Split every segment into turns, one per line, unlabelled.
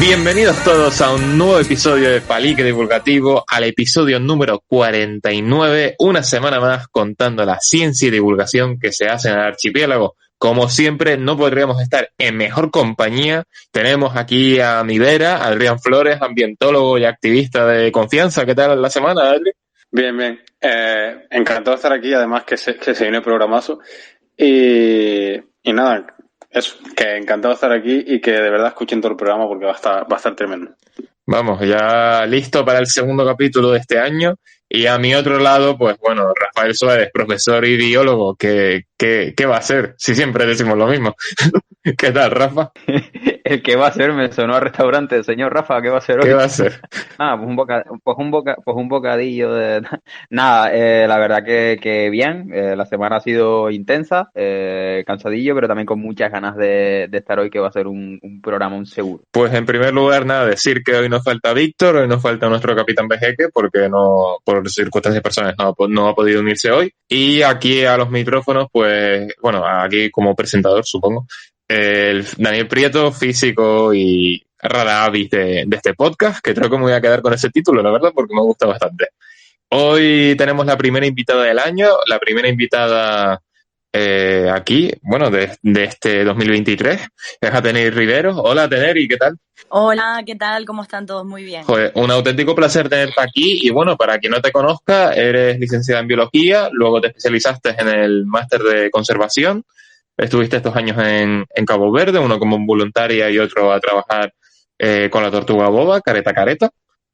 Bienvenidos todos a un nuevo episodio de Palique Divulgativo, al episodio número 49, una semana más contando la ciencia y divulgación que se hace en el archipiélago. Como siempre, no podríamos estar en mejor compañía. Tenemos aquí a mi vera, Adrián Flores, ambientólogo y activista de confianza. ¿Qué tal la semana, Adri?
Bien, bien. Encantado de estar aquí, además que se viene el programazo. Y nada, eso, que encantado de estar aquí y que de verdad escuchen todo el programa porque va a estar tremendo.
Vamos, ya listo para el segundo capítulo de este año. Y a mi otro lado, pues bueno, Rafael Suárez, profesor y biólogo. ¿Qué va a ser? Si siempre decimos lo mismo. ¿Qué tal, Rafa?
El que va a ser me sonó a restaurante. Señor Rafa, ¿qué va a ser hoy?
¿Qué va a ser?
Pues un bocadillo de... Nada, la verdad que bien. La semana ha sido intensa, cansadillo, pero también con muchas ganas de estar hoy, que va a ser un programa, un seguro.
Pues en primer lugar, nada, decir que hoy nos falta Víctor, hoy nos falta nuestro capitán Vejeque, porque no, por circunstancias personales no ha podido unirse hoy. Y aquí a los micrófonos, pues, bueno, aquí como presentador, supongo, el Daniel Prieto, físico y rara avis de este podcast, que creo que me voy a quedar con ese título, la verdad, porque me gusta bastante. Hoy tenemos la primera invitada del año, la primera invitada aquí, bueno, de este 2023, es Ateneri Rivero. Hola, Ateneri, ¿qué tal?
Hola, ¿qué tal? ¿Cómo están todos? Muy bien.
Joder, un auténtico placer tenerte aquí y bueno, para quien no te conozca, eres licenciada en biología, luego te especializaste en el máster de conservación, estuviste estos años en Cabo Verde, uno como voluntaria y otro a trabajar con la tortuga boba, careta,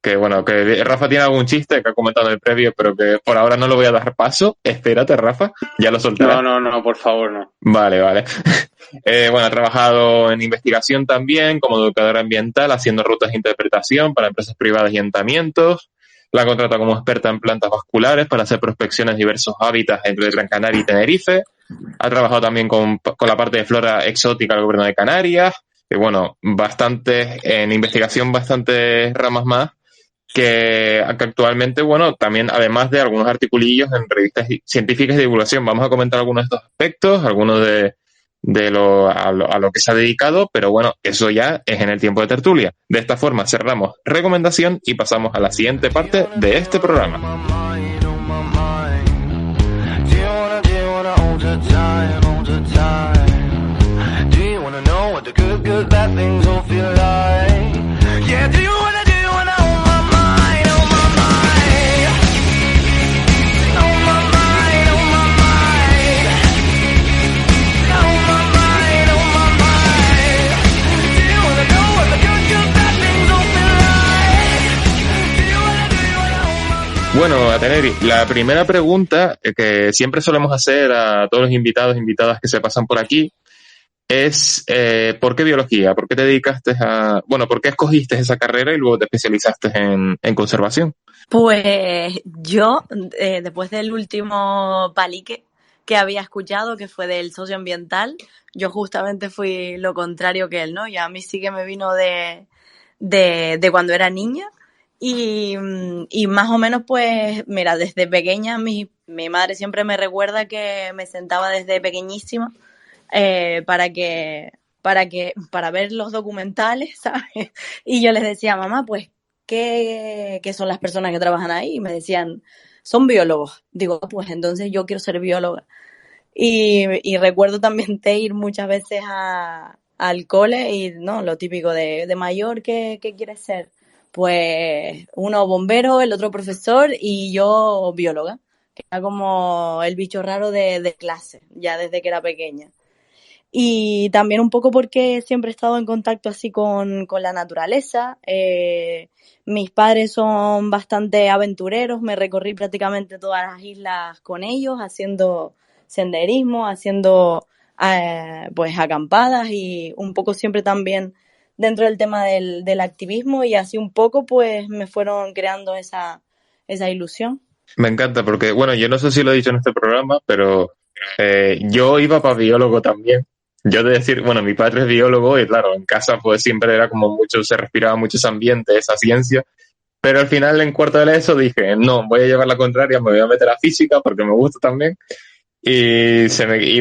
que bueno, que Rafa tiene algún chiste que ha comentado en el previo, pero que por ahora no lo voy a dar paso. Espérate, Rafa, ya lo soltaré.
No, por favor, no.
Vale. Bueno, ha trabajado en investigación también como educadora ambiental, haciendo rutas de interpretación para empresas privadas y ayuntamientos. La contrata como experta en plantas vasculares para hacer prospecciones de diversos hábitats entre Gran Canaria y Tenerife. Ha trabajado también con la parte de flora exótica del gobierno de Canarias. Y bueno, en investigación bastantes ramas más que actualmente, bueno, también además de algunos articulillos en revistas científicas de divulgación. Vamos a comentar algunos de estos aspectos, algunos a lo que se ha dedicado, pero bueno, eso ya es en el tiempo de tertulia. De esta forma cerramos recomendación y pasamos a la siguiente parte de este programa. Bueno, Ateneri, la primera pregunta que siempre solemos hacer a todos los invitados e invitadas que se pasan por aquí es ¿por qué biología? ¿Por qué te dedicaste por qué escogiste esa carrera y luego te especializaste en conservación?
Pues yo, después del último palique que había escuchado, que fue del socioambiental, yo justamente fui lo contrario que él, ¿no? Y a mí sí que me vino de cuando era niña. Y más o menos, pues, mira, desde pequeña mi madre siempre me recuerda que me sentaba desde pequeñísima para ver los documentales, ¿sabes? Y yo les decía, mamá, pues, ¿qué son las personas que trabajan ahí? Y me decían, son biólogos. Digo, pues entonces yo quiero ser bióloga. Y recuerdo también de ir muchas veces al cole y, no, lo típico de mayor, ¿qué quieres ser? Pues uno bombero, el otro profesor y yo bióloga, que era como el bicho raro de clase, ya desde que era pequeña. Y también un poco porque siempre he estado en contacto así con la naturaleza. Mis padres son bastante aventureros, me recorrí prácticamente todas las islas con ellos, haciendo senderismo, haciendo pues acampadas y un poco siempre también dentro del tema del activismo, y así un poco pues me fueron creando esa ilusión.
Me encanta porque, bueno, yo no sé si lo he dicho en este programa, pero yo iba para biólogo también. Yo de decir, bueno, mi padre es biólogo y claro, en casa pues siempre era como mucho, se respiraba mucho ese ambiente, esa ciencia, pero al final en cuarto de la ESO dije, no, voy a llevar la contraria, me voy a meter a física porque me gusta también. y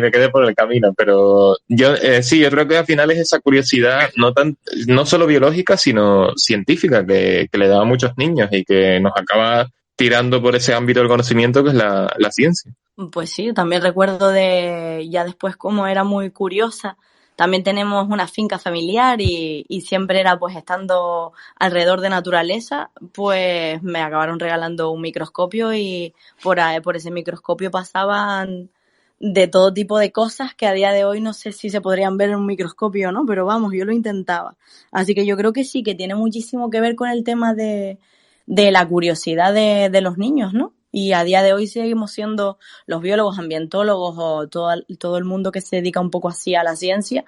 me quedé por el camino. Pero yo sí, yo creo que al final es esa curiosidad no solo biológica, sino científica que le da a muchos niños y que nos acaba tirando por ese ámbito del conocimiento que es la ciencia.
Pues sí, también recuerdo de ya después como era muy curiosa. También tenemos una finca familiar y siempre era pues estando alrededor de naturaleza, pues me acabaron regalando un microscopio y por ese microscopio pasaban de todo tipo de cosas que a día de hoy no sé si se podrían ver en un microscopio o no, pero vamos, yo lo intentaba. Así que yo creo que sí, que tiene muchísimo que ver con el tema de la curiosidad de los niños, ¿no? Y a día de hoy seguimos siendo los biólogos, ambientólogos o todo el mundo que se dedica un poco así a la ciencia,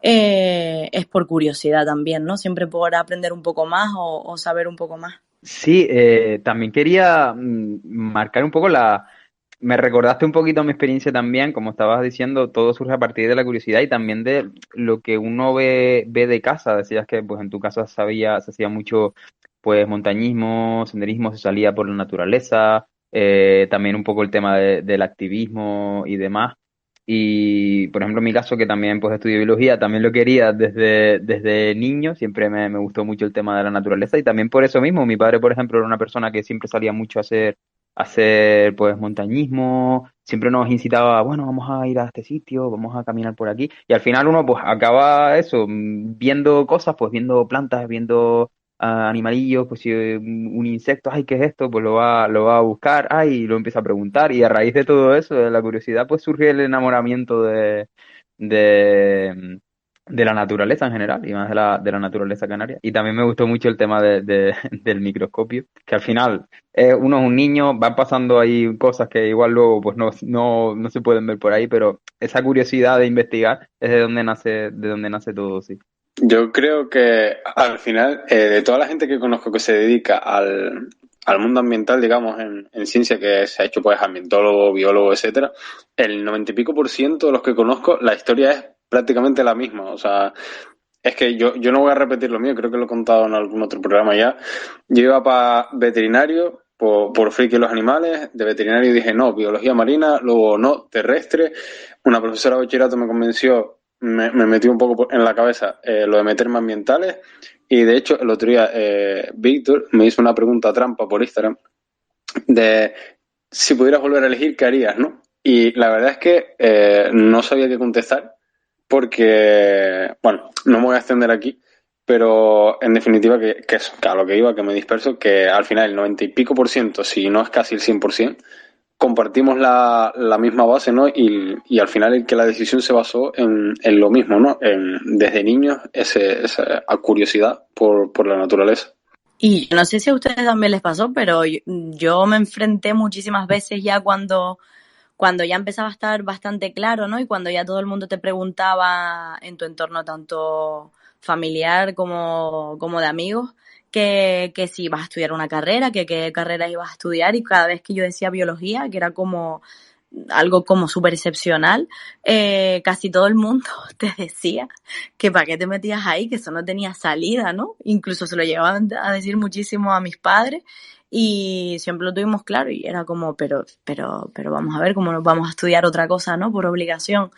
es por curiosidad también, ¿no? Siempre por aprender un poco más o saber un poco más.
Sí, también quería marcar un poco Me recordaste un poquito mi experiencia también, como estabas diciendo, todo surge a partir de la curiosidad y también de lo que uno ve de casa. Decías que pues en tu casa se hacía mucho pues montañismo, senderismo, se salía por la naturaleza, también un poco el tema del activismo y demás. Y por ejemplo, en mi caso, que también pues estudié biología, también lo quería desde niño, siempre me gustó mucho el tema de la naturaleza y también por eso mismo, mi padre, por ejemplo, era una persona que siempre salía mucho a hacer pues montañismo, siempre nos incitaba, bueno, vamos a ir a este sitio, vamos a caminar por aquí, y al final uno pues acaba eso, viendo cosas, pues viendo plantas, viendo animalillos, pues si un insecto, ay, ¿qué es esto? Pues lo va a buscar, ay, y lo empieza a preguntar, y a raíz de todo eso, de la curiosidad, pues surge el enamoramiento de, de la naturaleza en general, y más de la naturaleza canaria. Y también me gustó mucho el tema del microscopio, que al final uno es un niño, van pasando ahí cosas que igual luego pues no se pueden ver por ahí, pero esa curiosidad de investigar es de donde nace todo, sí.
Yo creo que al final, de toda la gente que conozco que se dedica al mundo ambiental, digamos, en ciencia, que se ha hecho pues ambientólogo, biólogo, etcétera, el 90 y pico% de los que conozco, la historia es prácticamente la misma. O sea, es que yo no voy a repetir lo mío, creo que lo he contado en algún otro programa ya. Yo iba para veterinario por friki de los animales, de veterinario dije no, biología marina, luego no, terrestre. Una profesora de bachillerato me convenció, me metió un poco en la cabeza lo de meterme ambientales y de hecho el otro día Víctor me hizo una pregunta trampa por Instagram de si pudieras volver a elegir, ¿qué harías, no? Y la verdad es que no sabía qué contestar porque, bueno, no me voy a extender aquí, pero en definitiva que eso, que a lo que iba, que me disperso, que al final el 90 y pico%, si no es casi el 100%, compartimos la misma base, ¿no? Y al final el que la decisión se basó en lo mismo, ¿no? Desde niños esa curiosidad por la naturaleza.
Y yo no sé si a ustedes también les pasó, pero yo me enfrenté muchísimas veces ya cuando ya empezaba a estar bastante claro, ¿no? Y cuando ya todo el mundo te preguntaba en tu entorno, tanto familiar como de amigos, que si ibas a estudiar una carrera, que qué carrera ibas a estudiar, y cada vez que yo decía biología, que era como algo como súper excepcional, casi todo el mundo te decía que para qué te metías ahí, que eso no tenía salida, ¿no? Incluso se lo llegaban a decir muchísimo a mis padres y siempre lo tuvimos claro y era como, pero vamos a ver cómo nos vamos a estudiar otra cosa, ¿no? Por obligación.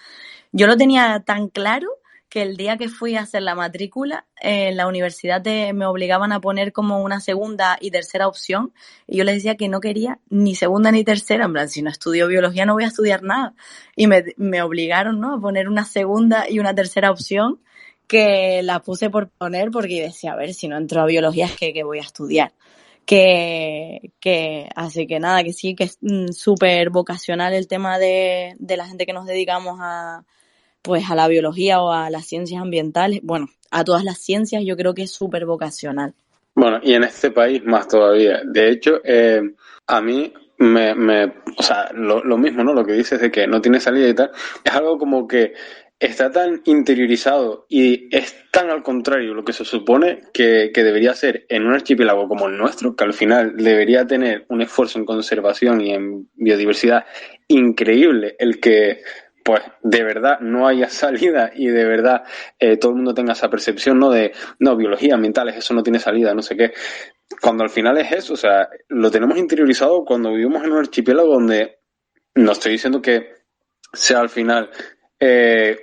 Yo lo tenía tan claro que el día que fui a hacer la matrícula, en la universidad me obligaban a poner como una segunda y tercera opción y yo les decía que no quería ni segunda ni tercera, en plan, si no estudio biología no voy a estudiar nada. Y me obligaron, ¿no? A poner una segunda y una tercera opción que la puse por poner porque decía, a ver, si no entro a biología es que voy a estudiar. Así que nada, que sí, que es súper vocacional el tema de la gente que nos dedicamos pues a la biología o a las ciencias ambientales, bueno, a todas las ciencias yo creo que es súper vocacional.
Bueno, y en este país más todavía. De hecho, a mí o sea, lo mismo, ¿no? Lo que dices de que no tiene salida y tal, es algo como que está tan interiorizado y es tan al contrario lo que se supone que debería ser en un archipiélago como el nuestro, que al final debería tener un esfuerzo en conservación y en biodiversidad increíble, el que pues de verdad no haya salida y de verdad todo el mundo tenga esa percepción, ¿no? De, no, biología, ambientales, eso no tiene salida, no sé qué. Cuando al final es eso, o sea, lo tenemos interiorizado cuando vivimos en un archipiélago donde, no estoy diciendo que sea al final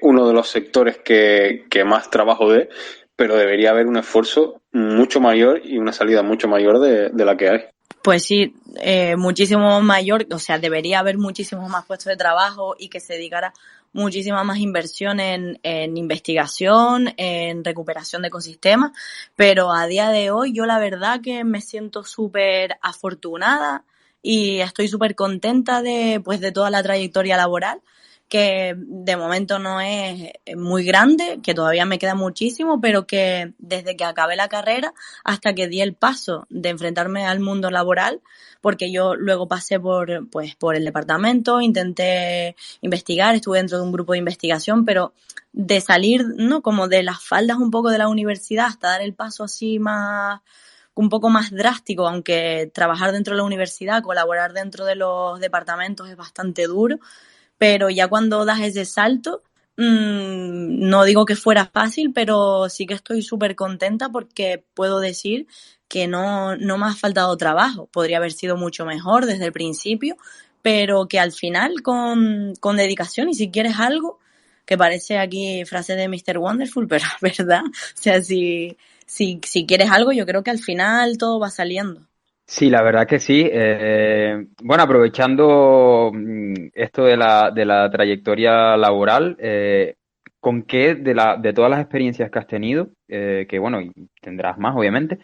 uno de los sectores que más trabajo dé, pero debería haber un esfuerzo mucho mayor y una salida mucho mayor de la que hay.
Pues sí, muchísimo mayor, o sea, debería haber muchísimos más puestos de trabajo y que se dedicara muchísima más inversión en investigación, en recuperación de ecosistemas, pero a día de hoy yo la verdad que me siento súper afortunada y estoy súper contenta pues, de toda la trayectoria laboral, que de momento no es muy grande, que todavía me queda muchísimo, pero que desde que acabé la carrera hasta que di el paso de enfrentarme al mundo laboral, porque yo luego pasé por el departamento, intenté investigar, estuve dentro de un grupo de investigación, pero de salir, ¿no? Como de las faldas un poco de la universidad hasta dar el paso así más, un poco más drástico, aunque trabajar dentro de la universidad, colaborar dentro de los departamentos es bastante duro, pero ya cuando das ese salto, no digo que fuera fácil, pero sí que estoy súper contenta porque puedo decir que no me ha faltado trabajo. Podría haber sido mucho mejor desde el principio, pero que al final con dedicación y si quieres algo, que parece aquí frase de Mr. Wonderful, pero es verdad. O sea, si quieres algo, yo creo que al final todo va saliendo.
Sí, la verdad que sí. Bueno, aprovechando esto de la trayectoria laboral, ¿con qué de todas las experiencias que has tenido, que bueno, y tendrás más obviamente,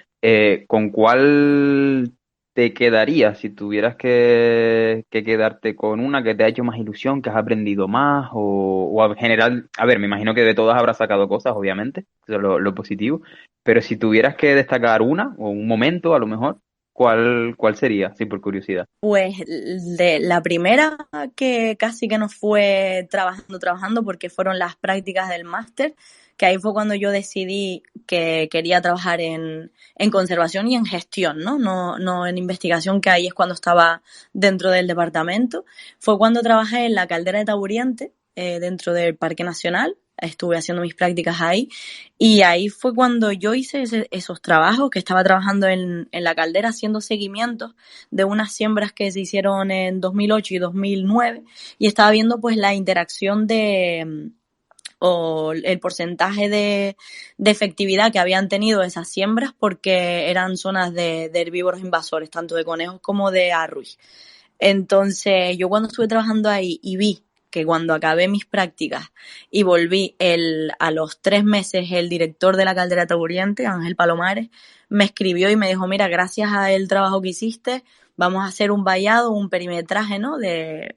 con cuál te quedarías si tuvieras que quedarte con una que te ha hecho más ilusión, que has aprendido más, o en general, a ver, me imagino que de todas habrás sacado cosas, obviamente, eso es lo positivo, pero si tuvieras que destacar una, o un momento a lo mejor, ¿cuál sería? Sí, por curiosidad.
Pues de la primera que casi que no fue trabajando porque fueron las prácticas del máster, que ahí fue cuando yo decidí que quería trabajar en conservación y en gestión, ¿no? No en investigación, que ahí es cuando estaba dentro del departamento. Fue cuando trabajé en la caldera de Taburiente, dentro del Parque Nacional. Estuve haciendo mis prácticas ahí y ahí fue cuando yo hice esos trabajos, que estaba trabajando en la caldera haciendo seguimientos de unas siembras que se hicieron en 2008 y 2009 y estaba viendo pues la interacción o el porcentaje de efectividad que habían tenido esas siembras porque eran zonas de herbívoros invasores, tanto de conejos como de arruy. Entonces, yo cuando estuve trabajando ahí y vi que cuando acabé mis prácticas y volví a los 3 meses, el director de la caldera Taburiente, Ángel Palomares, me escribió y me dijo, mira, gracias al trabajo que hiciste, vamos a hacer un vallado, un perimetraje, ¿no? De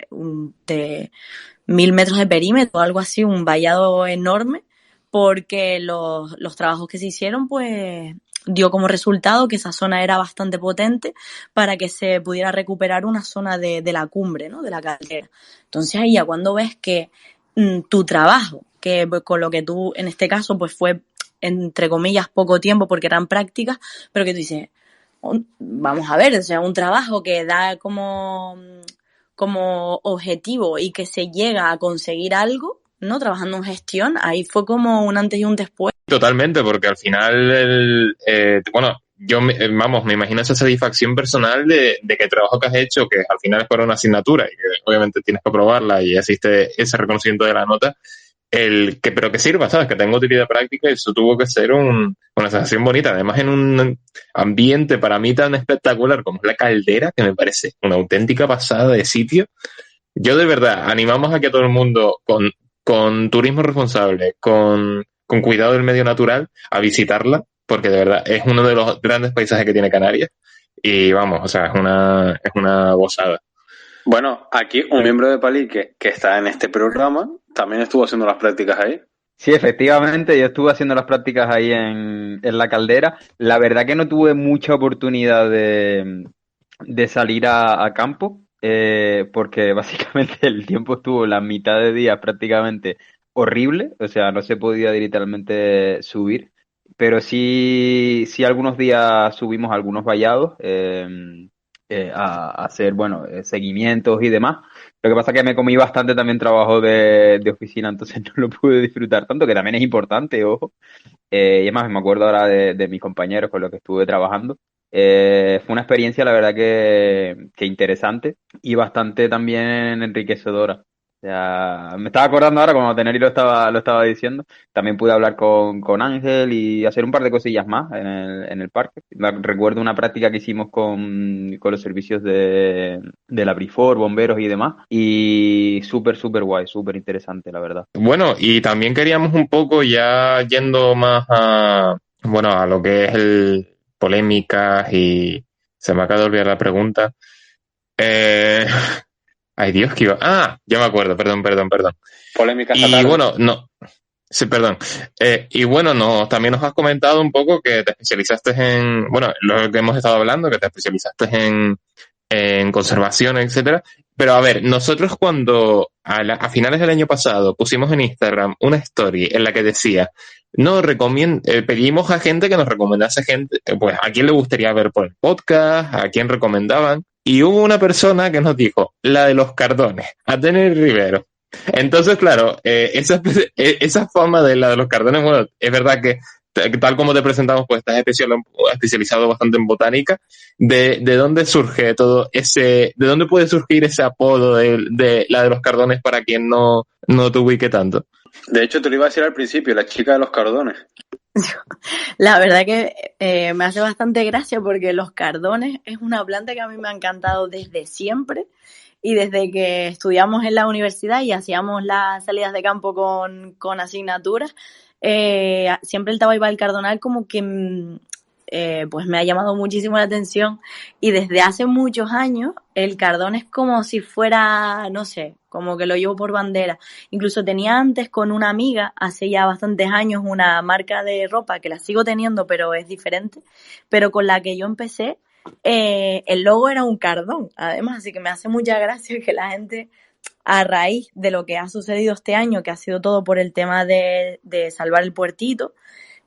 1000 metros de perímetro, algo así, un vallado enorme, porque los trabajos que se hicieron, pues dio como resultado que esa zona era bastante potente para que se pudiera recuperar una zona de la cumbre, ¿no? De la caldera. Entonces ahí ya cuando ves que tu trabajo, que pues, con lo que tú en este caso pues fue entre comillas poco tiempo porque eran prácticas, pero que tú dices, vamos a ver, o sea, un trabajo que da como objetivo y que se llega a conseguir algo, ¿no? Trabajando en gestión, ahí fue como un antes y un después.
Totalmente, porque al final, bueno, vamos, me imagino esa satisfacción personal de que el trabajo que has hecho, que al final es para una asignatura y que obviamente tienes que aprobarla y existe ese reconocimiento de la nota, pero que sirva, ¿sabes? Que tenga utilidad práctica y eso tuvo que ser una sensación bonita. Además, en un ambiente para mí tan espectacular como es la caldera, que me parece una auténtica pasada de sitio. Yo de verdad animamos a que todo el mundo con turismo responsable, con cuidado del medio natural, a visitarla, porque de verdad es uno de los grandes paisajes que tiene Canarias. Y vamos, o sea, es una gozada.
Bueno, aquí un miembro de Pali que está en este programa también estuvo haciendo las prácticas ahí.
Sí, efectivamente, yo estuve haciendo las prácticas ahí en la caldera. La verdad que no tuve mucha oportunidad de salir a campo, porque básicamente el tiempo estuvo la mitad de día prácticamente horrible, o sea, no se podía literalmente subir, pero sí algunos días subimos algunos vallados a hacer, bueno, seguimientos y demás. Lo que pasa es que me comí bastante también trabajo de oficina, entonces no lo pude disfrutar tanto, que también es importante, ojo. Y es más, me acuerdo ahora de mis compañeros con los que estuve trabajando. Fue una experiencia, la verdad, que interesante y bastante también enriquecedora. O sea, me estaba acordando ahora cuando Teneri lo estaba diciendo. También pude hablar con Ángel y hacer un par de cosillas más en el parque. Recuerdo una práctica que hicimos con los servicios de la Brifor, bomberos y demás. Y súper, súper guay, súper interesante, la verdad.
Bueno, y también queríamos un poco ya yendo más a, bueno, a lo que es el polémicas y se me acaba de olvidar la pregunta. Eh, ay Dios, que iba. Ah, ya me acuerdo, perdón.
Polémica esta
Y
tarde.
bueno, no, sí, perdón. Y bueno, no, también nos has comentado un poco que te especializaste en, bueno, lo que hemos estado hablando, que te especializaste en conservación, etcétera. Pero a ver, nosotros cuando a finales del año pasado pusimos en Instagram una story en la que decía, no pedimos a gente que nos recomendase gente, pues a quién le gustaría ver por el podcast, a quién recomendaban. Y hubo una persona que nos dijo, la de los Cardones, a Tener Rivero. Entonces, claro, esa fama de la de los Cardones, bueno, es verdad que tal como te presentamos, pues estás especializado bastante en botánica. ¿De dónde surge todo ese, de dónde puede surgir ese apodo de la de los Cardones para quien no te ubique tanto?
De hecho, te lo iba a decir al principio, la chica de los cardones.
La verdad que me hace bastante gracia porque los cardones es una planta que a mí me ha encantado desde siempre y desde que estudiamos en la universidad y hacíamos las salidas de campo con asignaturas, siempre el tabaibal cardonal como que pues me ha llamado muchísimo la atención y desde hace muchos años el cardón es como si fuera, no sé, como que lo llevo por bandera. Incluso tenía antes con una amiga, hace ya bastantes años, una marca de ropa que la sigo teniendo, pero es diferente, pero con la que yo empecé, el logo era un cardón, además, así que me hace mucha gracia que la gente, a raíz de lo que ha sucedido este año, que ha sido todo por el tema de salvar el puertito,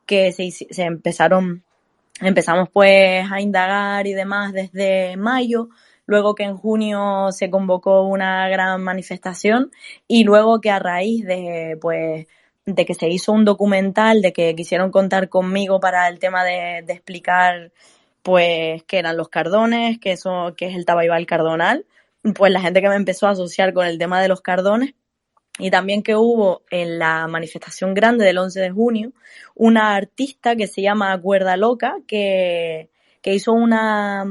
que se empezamos pues a indagar y demás desde mayo, luego que en junio se convocó una gran manifestación y luego que a raíz de pues de que se hizo un documental, de que quisieron contar conmigo para el tema de explicar pues qué eran los cardones, qué es el tabaibal cardonal, pues la gente que me empezó a asociar con el tema de los cardones y también que hubo en la manifestación grande del 11 de junio una artista que se llama Cuerda Loca que hizo una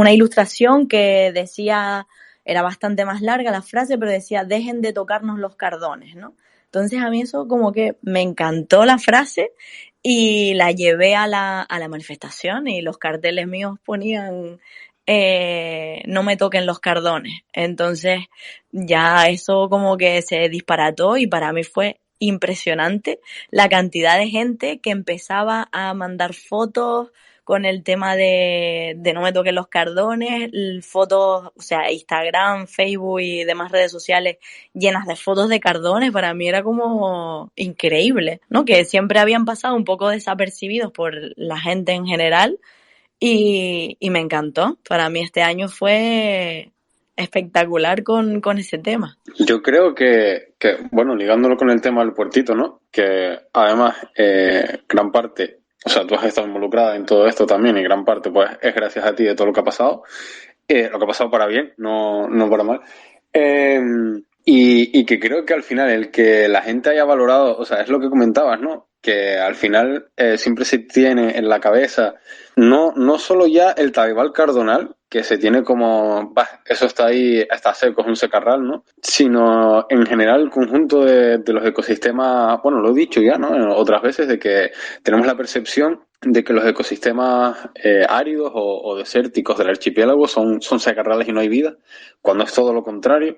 ilustración que decía, era bastante más larga la frase, pero decía, dejen de tocarnos los cardones, ¿no? Entonces a mí eso como que me encantó la frase y la llevé a la manifestación y los carteles míos ponían no me toquen los cardones. Entonces ya eso como que se disparató y para mí fue impresionante la cantidad de gente que empezaba a mandar fotos con el tema de no me toquen los cardones, fotos, o sea, Instagram, Facebook y demás redes sociales llenas de fotos de cardones, para mí era como increíble, ¿no? Que siempre habían pasado un poco desapercibidos por la gente en general y me encantó. Para mí este año fue espectacular con ese tema.
Yo creo que, bueno, ligándolo con el tema del puertito, ¿no? Que además, gran parte, o sea, tú has estado involucrada en todo esto también y gran parte, pues, es gracias a ti de todo lo que ha pasado. Lo que ha pasado para bien, no para mal. Y que creo que al final el que la gente haya valorado, o sea, es lo que comentabas, ¿no? Que al final siempre se tiene en la cabeza no solo ya el tabaibal cardonal, que se tiene como, bah, eso está ahí, está seco, es un secarral, ¿no? Sino en general el conjunto de los ecosistemas, bueno, lo he dicho ya, ¿no? Otras veces, de que tenemos la percepción de que los ecosistemas áridos o desérticos del archipiélago son secarrales y no hay vida, cuando es todo lo contrario.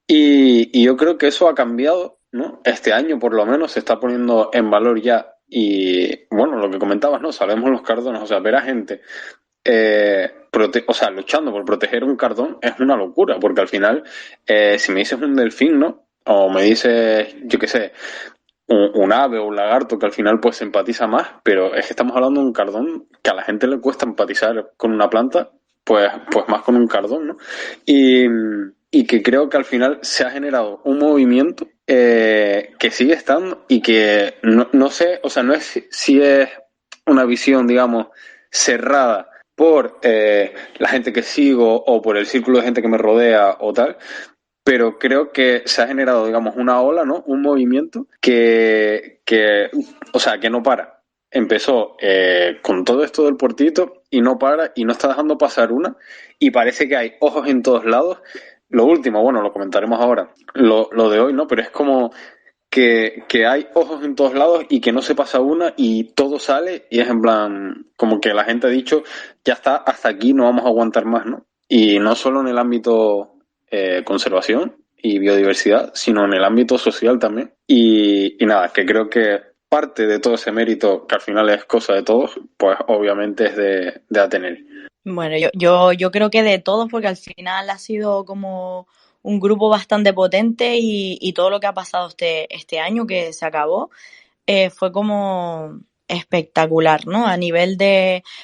Y yo creo que eso ha cambiado, ¿no? Este año, por lo menos, se está poniendo en valor ya. Y bueno, lo que comentabas, ¿no? Sabemos los cardones, o sea, ver a gente o sea, luchando por proteger un cardón es una locura, porque al final, si me dices un delfín, ¿no? O me dices, yo qué sé, un ave o un lagarto que al final pues se empatiza más, pero es que estamos hablando de un cardón que a la gente le cuesta empatizar con una planta, pues más con un cardón, ¿no? Y que creo que al final se ha generado un movimiento que sigue estando y que no sé, o sea, no es si es una visión, digamos, cerrada por la gente que sigo o por el círculo de gente que me rodea o tal, pero creo que se ha generado, digamos, una ola, ¿no? Un movimiento o sea, que no para. Empezó con todo esto del puertito y no para y no está dejando pasar una y parece que hay ojos en todos lados. Lo último, bueno, lo comentaremos ahora, lo de hoy, ¿no? Pero es como que hay ojos en todos lados y que no se pasa una y todo sale y es en plan, como que la gente ha dicho, ya está, hasta aquí, no vamos a aguantar más, ¿no? Y no solo en el ámbito conservación y biodiversidad, sino en el ámbito social también. Y nada, que creo que parte de todo ese mérito, que al final es cosa de todos, pues obviamente es de Ateneo.
Bueno, yo creo que de todos, porque al final ha sido como un grupo bastante potente y todo lo que ha pasado este año que se acabó fue como espectacular, ¿no? A nivel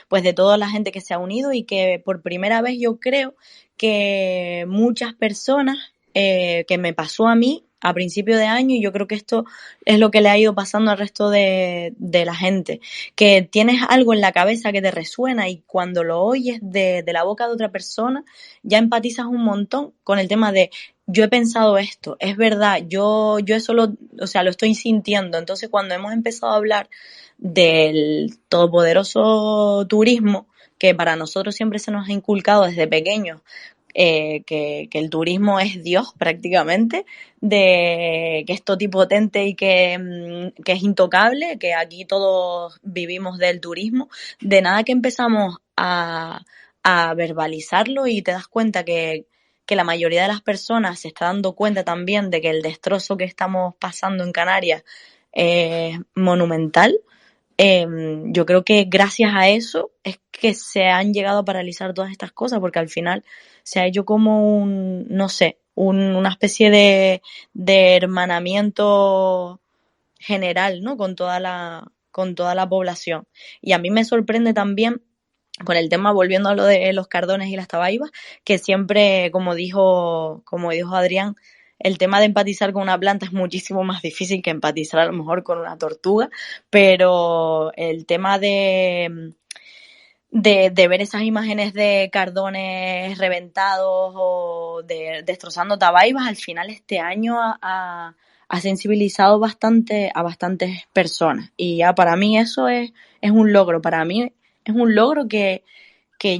pues de toda la gente que se ha unido y que por primera vez yo creo que muchas personas, que me pasó a mí a principio de año, y yo creo que esto es lo que le ha ido pasando al resto de la gente, que tienes algo en la cabeza que te resuena y cuando lo oyes de la boca de otra persona, ya empatizas un montón con el tema de yo he pensado esto, es verdad, yo eso o sea, lo estoy sintiendo. Entonces, cuando hemos empezado a hablar del todopoderoso turismo, que para nosotros siempre se nos ha inculcado desde pequeños, que el turismo es Dios prácticamente, de que es totipotente y que es intocable, que aquí todos vivimos del turismo, de nada que empezamos a verbalizarlo y te das cuenta que la mayoría de las personas se está dando cuenta también de que el destrozo que estamos pasando en Canarias es monumental. Yo creo que gracias a eso es que se han llegado a paralizar todas estas cosas, porque al final se ha hecho como no sé, una especie de hermanamiento general, ¿no? Con toda la población. Y a mí me sorprende también con el tema, volviendo a lo de los cardones y las tabaibas, que siempre, como dijo Adrián, el tema de empatizar con una planta es muchísimo más difícil que empatizar a lo mejor con una tortuga, pero el tema de ver esas imágenes de cardones reventados o destrozando tabaibas, al final este año ha sensibilizado bastante a bastantes personas. Y ya para mí eso es un logro. Para mí es un logro que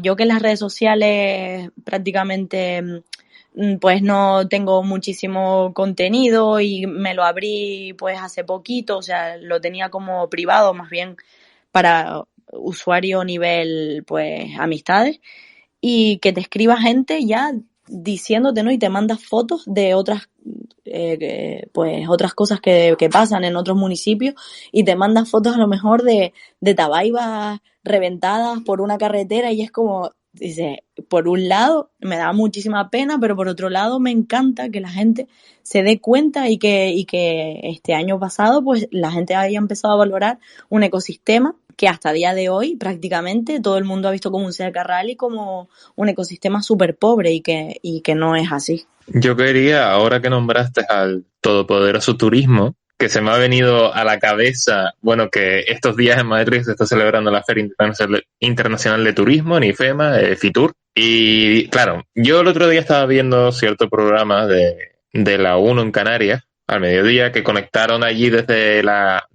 yo, que en las redes sociales prácticamente pues no tengo muchísimo contenido y me lo abrí pues hace poquito, o sea, lo tenía como privado, más bien para usuario nivel pues amistades, y que te escriba gente ya diciéndote, ¿no? Y te mandas fotos de otras pues otras cosas que pasan en otros municipios, y te mandan fotos a lo mejor de tabaibas reventadas por una carretera, y es como, dice, por un lado me da muchísima pena, pero por otro lado me encanta que la gente se dé cuenta y que este año pasado pues la gente haya empezado a valorar un ecosistema que hasta día de hoy prácticamente todo el mundo ha visto como un Serra Rally, como un ecosistema súper pobre, y que no es así.
Yo quería, ahora que nombraste al todopoderoso turismo, que se me ha venido a la cabeza, bueno, que estos días en Madrid se está celebrando la Feria Internacional de Turismo, en IFEMA, Fitur. Y claro, yo el otro día estaba viendo cierto programa de la 1 en Canarias, al mediodía, que conectaron allí desde la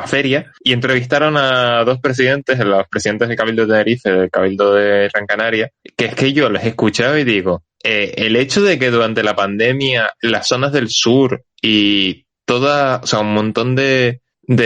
feria, y entrevistaron a dos presidentes, los presidentes del Cabildo de Tenerife, del Cabildo de Gran Canaria, que es que yo les he escuchado y digo, el hecho de que durante la pandemia las zonas del sur y o sea, un montón de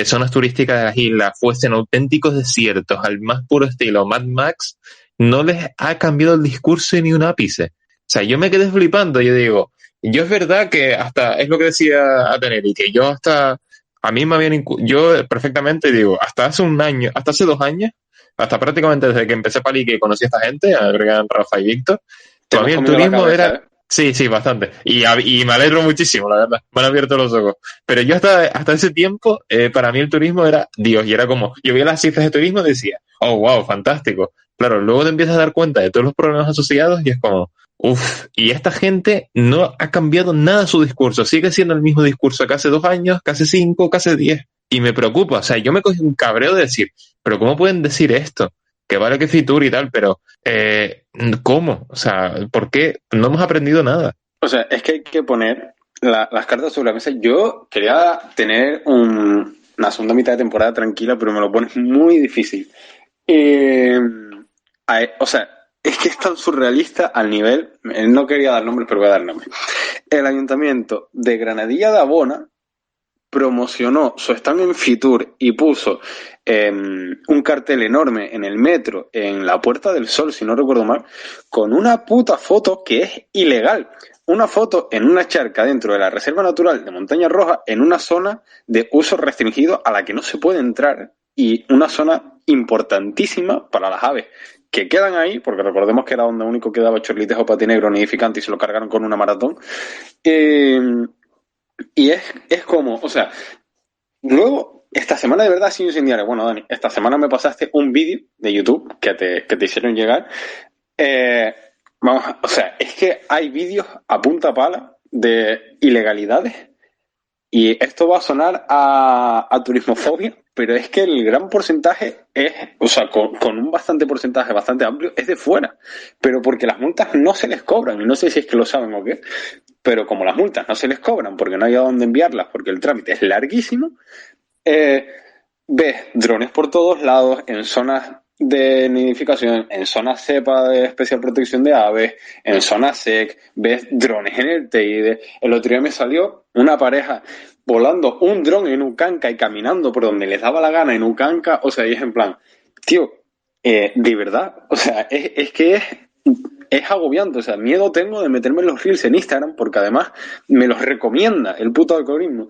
zonas turísticas de las islas fuesen auténticos desiertos al más puro estilo Mad Max, no les ha cambiado el discurso ni un ápice. O sea, yo me quedé flipando, yo digo, yo es verdad que hasta, es lo que decía Ateneri, que yo hasta, a mí me habían, yo perfectamente digo, hasta hace un año, hasta hace 2 años, hasta prácticamente desde que empecé Palique y conocí a esta gente, a Gregan, Rafa y Víctor, para mí el turismo era... Sí, bastante. Y me alegro muchísimo, la verdad. Me han abierto los ojos. Pero yo hasta ese tiempo, para mí el turismo era Dios. Y era como, yo veía las cifras de turismo y decía, oh, wow, fantástico. Claro, luego te empiezas a dar cuenta de todos los problemas asociados y es como, uff. Y esta gente no ha cambiado nada su discurso. Sigue siendo el mismo discurso que hace 2 años, que hace 5, que hace 10. Y me preocupa. O sea, yo me cogí un cabreo de decir, pero ¿cómo pueden decir esto? Que vale que Fitur y tal, pero ¿cómo? O sea, ¿por qué? No hemos aprendido nada.
O sea, es que hay que poner las cartas sobre la mesa. Yo quería tener una segunda mitad de temporada tranquila, pero me lo pones muy difícil. Eh, o sea, es que es tan surrealista al nivel, no quería dar nombres, pero voy a dar nombres. El ayuntamiento de Granadilla de Abona promocionó su stand en Fitur y puso un cartel enorme en el metro, en la Puerta del Sol, si no recuerdo mal, con una puta foto que es ilegal. Una foto en una charca dentro de la Reserva Natural de Montaña Roja, en una zona de uso restringido a la que no se puede entrar y una zona importantísima para las aves que quedan ahí, porque recordemos que era donde único quedaba Chorlitejo patinegro nidificante y se lo cargaron con una maratón. Y es como, o sea, luego, esta semana de verdad ha sido incendiaria. Bueno, Dani, esta semana me pasaste un vídeo de YouTube que te hicieron llegar. Eh, Vamos, o sea, es que hay vídeos a punta pala de ilegalidades y esto va a sonar a turismofobia, pero es que el gran porcentaje es, o sea, con un bastante porcentaje bastante amplio, es de fuera. Pero porque las multas no se les cobran, y no sé si es que lo saben o qué, pero como las multas no se les cobran porque no hay a dónde enviarlas, porque el trámite es larguísimo, ves drones por todos lados, en zonas de nidificación, en zonas cepa de especial protección de aves, en zonas SEC, ves drones en el Teide. El otro día me salió una pareja volando un dron en Ucanca y caminando por donde les daba la gana en Ucanca, o sea, y es en plan, tío, de verdad, o sea, es que es agobiante, o sea, miedo tengo de meterme en los reels en Instagram porque además me los recomienda el puto algoritmo.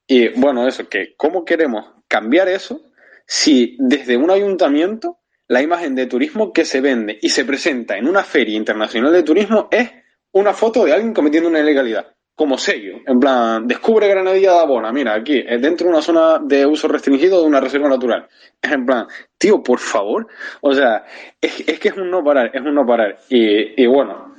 Y bueno, eso, que ¿cómo queremos cambiar eso si desde un ayuntamiento la imagen de turismo que se vende y se presenta en una feria internacional de turismo es una foto de alguien cometiendo una ilegalidad? Como sello, en plan, descubre Granadilla de Abona, mira, aquí, dentro de una zona de uso restringido de una reserva natural. Es en plan, tío, por favor, o sea, es que es un no parar, es un no parar. Y bueno,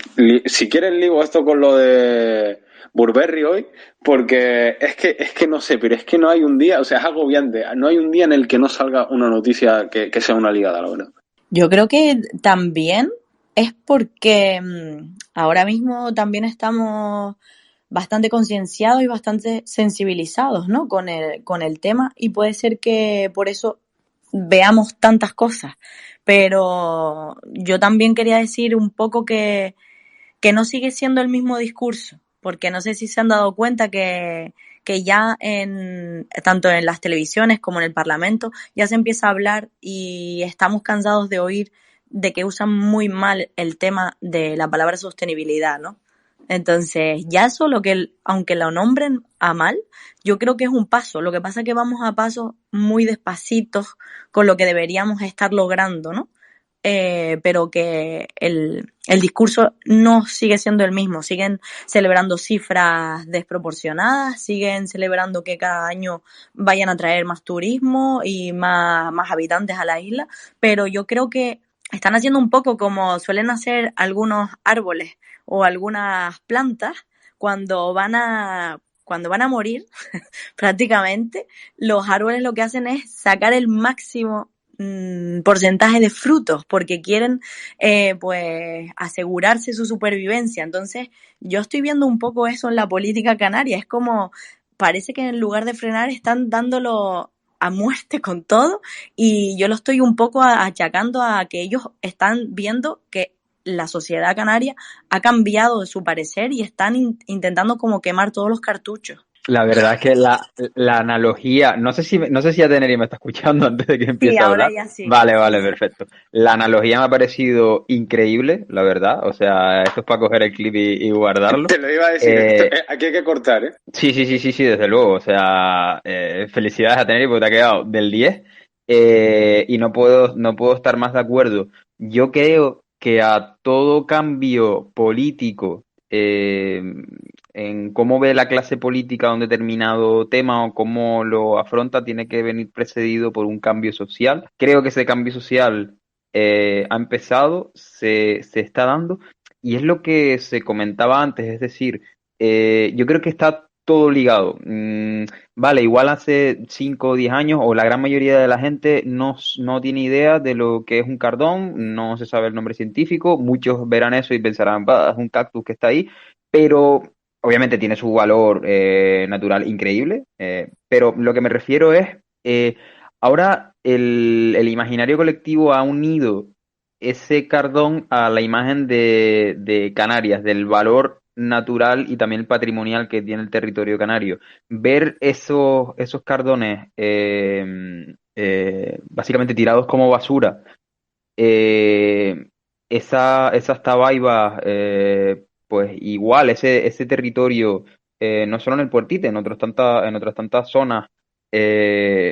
si quieres ligo esto con lo de Burberry hoy, porque es que no sé, pero es que no hay un día, o sea, es agobiante, no hay un día en el que no salga una noticia que sea una ligada, la verdad.
Yo creo que también es porque ahora mismo también estamos bastante concienciados y bastante sensibilizados, ¿no? Con el tema, y puede ser que por eso veamos tantas cosas. Pero yo también quería decir un poco que no sigue siendo el mismo discurso, porque no sé si se han dado cuenta que ya tanto en las televisiones como en el Parlamento ya se empieza a hablar y estamos cansados de oír de que usan muy mal el tema de la palabra sostenibilidad, ¿no? Entonces, ya solo que, aunque lo nombren a mal, yo creo que es un paso. Lo que pasa es que vamos a pasos muy despacitos con lo que deberíamos estar logrando, ¿no? Pero que el discurso no sigue siendo el mismo. Siguen celebrando cifras desproporcionadas, siguen celebrando que cada año vayan a traer más turismo y más habitantes a la isla, pero yo creo que están haciendo un poco como suelen hacer algunos árboles o algunas plantas cuando van a morir, prácticamente, los árboles lo que hacen es sacar el máximo porcentaje de frutos porque quieren pues asegurarse su supervivencia. Entonces yo estoy viendo un poco eso en la política canaria, es como parece que en lugar de frenar están dándolo a muerte con todo, y yo lo estoy un poco achacando a que ellos están viendo que la sociedad canaria ha cambiado su parecer y están intentando como quemar todos los cartuchos.
La verdad es que la analogía, no sé si Ateneri me está escuchando antes de que
Sí,
empiece a
ahora
hablar.
ya sí.
Vale,
Sí,
vale,
sí.
perfecto. La analogía me ha parecido increíble, la verdad. O sea, esto es para coger el clip y guardarlo.
Te lo iba a decir, aquí hay que cortar, ¿eh?
Sí, desde luego. O sea, felicidades a Teneri porque te ha quedado del 10. Y no puedo estar más de acuerdo. Yo creo que a todo cambio político en cómo ve la clase política un determinado tema o cómo lo afronta, tiene que venir precedido por un cambio social. Creo que ese cambio social ha empezado, se está dando, y es lo que se comentaba antes, es decir, yo creo que está todo ligado. Vale, igual hace 5 o 10 años, o la gran mayoría de la gente no tiene idea de lo que es un cardón, no se sabe el nombre científico, muchos verán eso y pensarán, "Bah, es un cactus que está ahí", pero obviamente tiene su valor natural increíble, pero lo que me refiero es, ahora el imaginario colectivo ha unido ese cardón a la imagen de Canarias, del valor natural y también patrimonial que tiene el territorio canario. Ver esos cardones básicamente tirados como basura, eh, esas tabaibas, pues igual, ese territorio, no solo en el Puertite, en otras tantas zonas,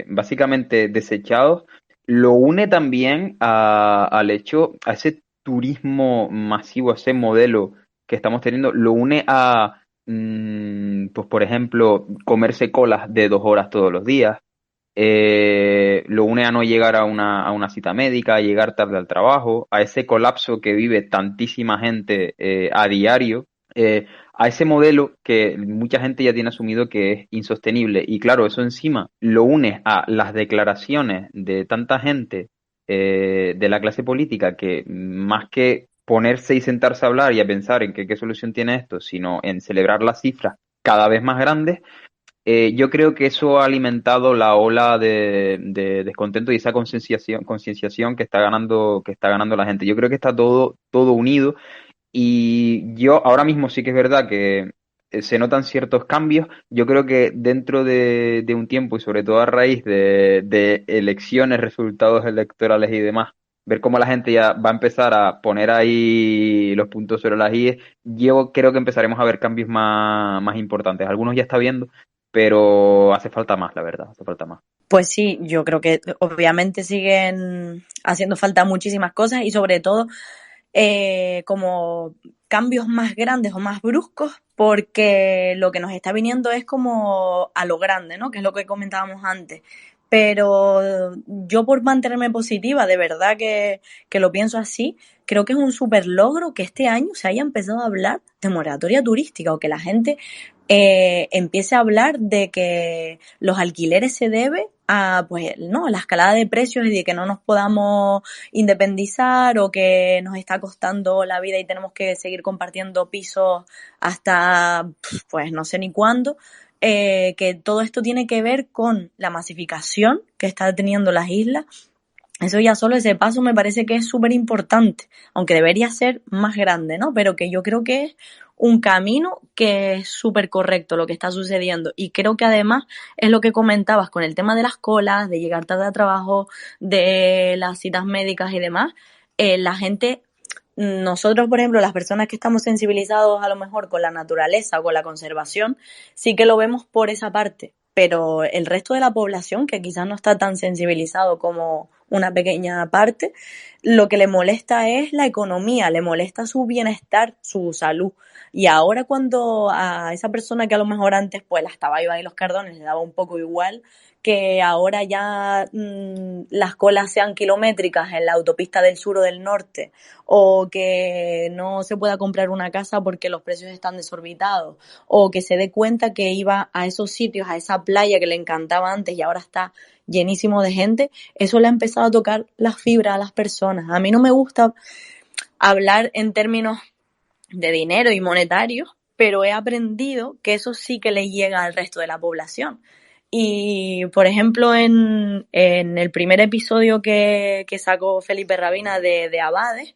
básicamente desechados, lo une también al hecho, a ese turismo masivo, a ese modelo que estamos teniendo, lo une a, pues por ejemplo, comerse colas de 2 horas todos los días, lo une a no llegar a una cita médica, a llegar tarde al trabajo, a ese colapso que vive tantísima gente a diario, a ese modelo que mucha gente ya tiene asumido que es insostenible. Y claro, eso encima lo une a las declaraciones de tanta gente de la clase política que más que ponerse y sentarse a hablar y a pensar en qué solución tiene esto, sino en celebrar las cifras cada vez más grandes, yo creo que eso ha alimentado la ola de descontento y esa concienciación que está ganando la gente. Yo creo que está todo unido y yo ahora mismo sí que es verdad que se notan ciertos cambios. Yo creo que dentro de un tiempo y sobre todo a raíz de elecciones, resultados electorales y demás, ver cómo la gente ya va a empezar a poner ahí los puntos sobre las IES, yo creo que empezaremos a ver cambios más importantes. Algunos ya está viendo, pero hace falta más, la verdad, hace falta más.
Pues sí, yo creo que obviamente siguen haciendo falta muchísimas cosas y sobre todo como cambios más grandes o más bruscos, porque lo que nos está viniendo es como a lo grande, ¿no? Que es lo que comentábamos antes. Pero yo por mantenerme positiva, de verdad que lo pienso así, creo que es un súper logro que este año se haya empezado a hablar de moratoria turística o que la gente empiece a hablar de que los alquileres se debe a, pues, no, a la escalada de precios y de que no nos podamos independizar o que nos está costando la vida y tenemos que seguir compartiendo pisos hasta, pues, no sé ni cuándo. Que todo esto tiene que ver con la masificación que está teniendo las islas. Eso ya solo ese paso me parece que es súper importante, aunque debería ser más grande, ¿no? Pero que yo creo que es un camino que es súper correcto lo que está sucediendo. Y creo que además es lo que comentabas con el tema de las colas, de llegar tarde a trabajo, de las citas médicas y demás. La gente, nosotros, por ejemplo, las personas que estamos sensibilizados a lo mejor con la naturaleza o con la conservación, sí que lo vemos por esa parte. Pero el resto de la población, que quizás no está tan sensibilizado como una pequeña parte, lo que le molesta es la economía, le molesta su bienestar, su salud. Y ahora cuando a esa persona que a lo mejor antes pues las tabaibas y los cardones le daba un poco igual, que ahora ya las colas sean kilométricas en la autopista del sur o del norte, o que no se pueda comprar una casa porque los precios están desorbitados, o que se dé cuenta que iba a esos sitios, a esa playa que le encantaba antes y ahora está llenísimo de gente, eso le ha empezado a tocar las fibras a las personas. A mí no me gusta hablar en términos de dinero y monetarios, pero he aprendido que eso sí que le llega al resto de la población. Y, por ejemplo, en el primer episodio que sacó Felipe Rabina de Abades,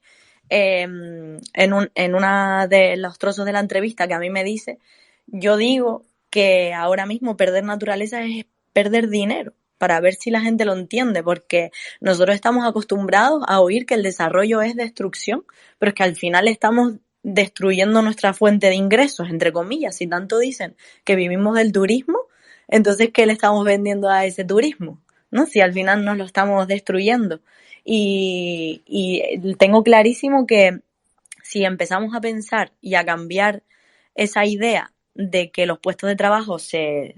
en una de los trozos de la entrevista que a mí me dice, yo digo que ahora mismo perder naturaleza es perder dinero, para ver si la gente lo entiende, porque nosotros estamos acostumbrados a oír que el desarrollo es destrucción, pero es que al final estamos destruyendo nuestra fuente de ingresos, entre comillas. Si tanto dicen que vivimos del turismo, entonces ¿qué le estamos vendiendo a ese turismo? ¿No? Si al final nos lo estamos destruyendo. Y tengo clarísimo que si empezamos a pensar y a cambiar esa idea de que los puestos de trabajo se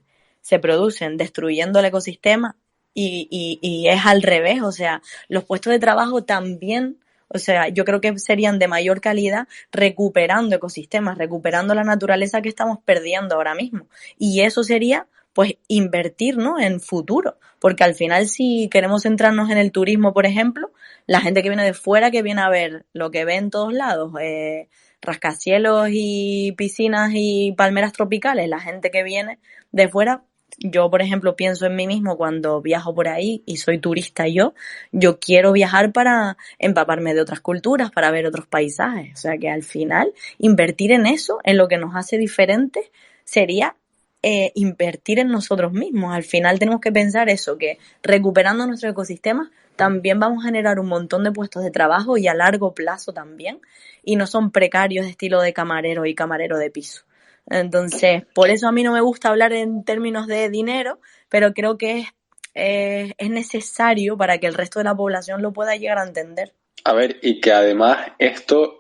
producen destruyendo el ecosistema y es al revés, o sea, los puestos de trabajo también, o sea, yo creo que serían de mayor calidad recuperando ecosistemas, recuperando la naturaleza que estamos perdiendo ahora mismo. Y eso sería, pues, invertir, ¿no?, en futuro, porque al final si queremos centrarnos en el turismo, por ejemplo, la gente que viene de fuera, que viene a ver lo que ve en todos lados, rascacielos y piscinas y palmeras tropicales. La gente que viene de fuera, yo por ejemplo pienso en mí mismo cuando viajo por ahí y soy turista yo quiero viajar para empaparme de otras culturas, para ver otros paisajes. O sea que al final invertir en eso, en lo que nos hace diferentes, sería invertir en nosotros mismos. Al final tenemos que pensar eso, que recuperando nuestro ecosistema también vamos a generar un montón de puestos de trabajo y a largo plazo también, y no son precarios de estilo de camarero y camarero de piso. Entonces, por eso a mí no me gusta hablar en términos de dinero, pero creo que es necesario para que el resto de la población lo pueda llegar a entender.
A ver, y que además esto,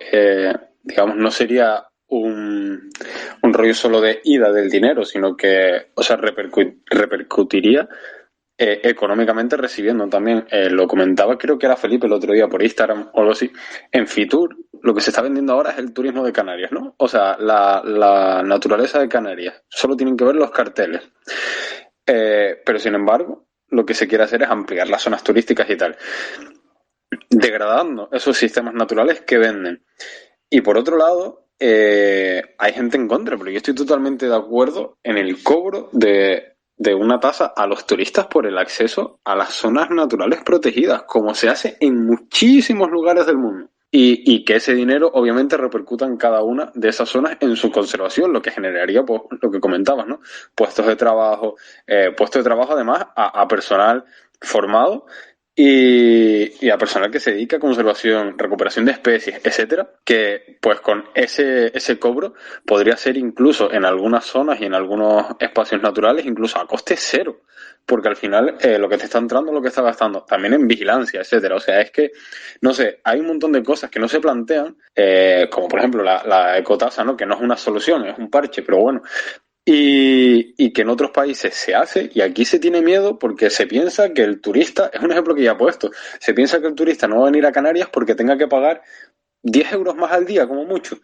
digamos, no sería un rollo solo de ida del dinero, sino que, o sea, repercutiría económicamente recibiendo también. Lo comentaba, creo que era Felipe el otro día por Instagram o algo así. En Fitur, lo que se está vendiendo ahora es el turismo de Canarias, ¿no? O sea, la naturaleza de Canarias. Solo tienen que ver los carteles. Pero sin embargo, lo que se quiere hacer es ampliar las zonas turísticas y tal, degradando esos sistemas naturales que venden. Y por otro lado, hay gente en contra, pero yo estoy totalmente de acuerdo en el cobro de una tasa a los turistas por el acceso a las zonas naturales protegidas, como se hace en muchísimos lugares del mundo. Y que ese dinero obviamente repercuta en cada una de esas zonas en su conservación, lo que generaría, pues, lo que comentabas, ¿no? Puestos de trabajo además a personal formado y a personal que se dedica a conservación, recuperación de especies, etcétera, que pues con ese cobro podría ser incluso en algunas zonas y en algunos espacios naturales incluso a coste cero, porque al final lo que te está entrando es lo que está gastando, también en vigilancia, etcétera. O sea, es que, no sé, hay un montón de cosas que no se plantean, como por ejemplo la ecotasa, ¿no? Que no es una solución, es un parche, pero bueno. Y que en otros países se hace, y aquí se tiene miedo porque se piensa que el turista, es un ejemplo que ya he puesto, se piensa que el turista no va a venir a Canarias porque tenga que pagar 10 euros más al día, como mucho.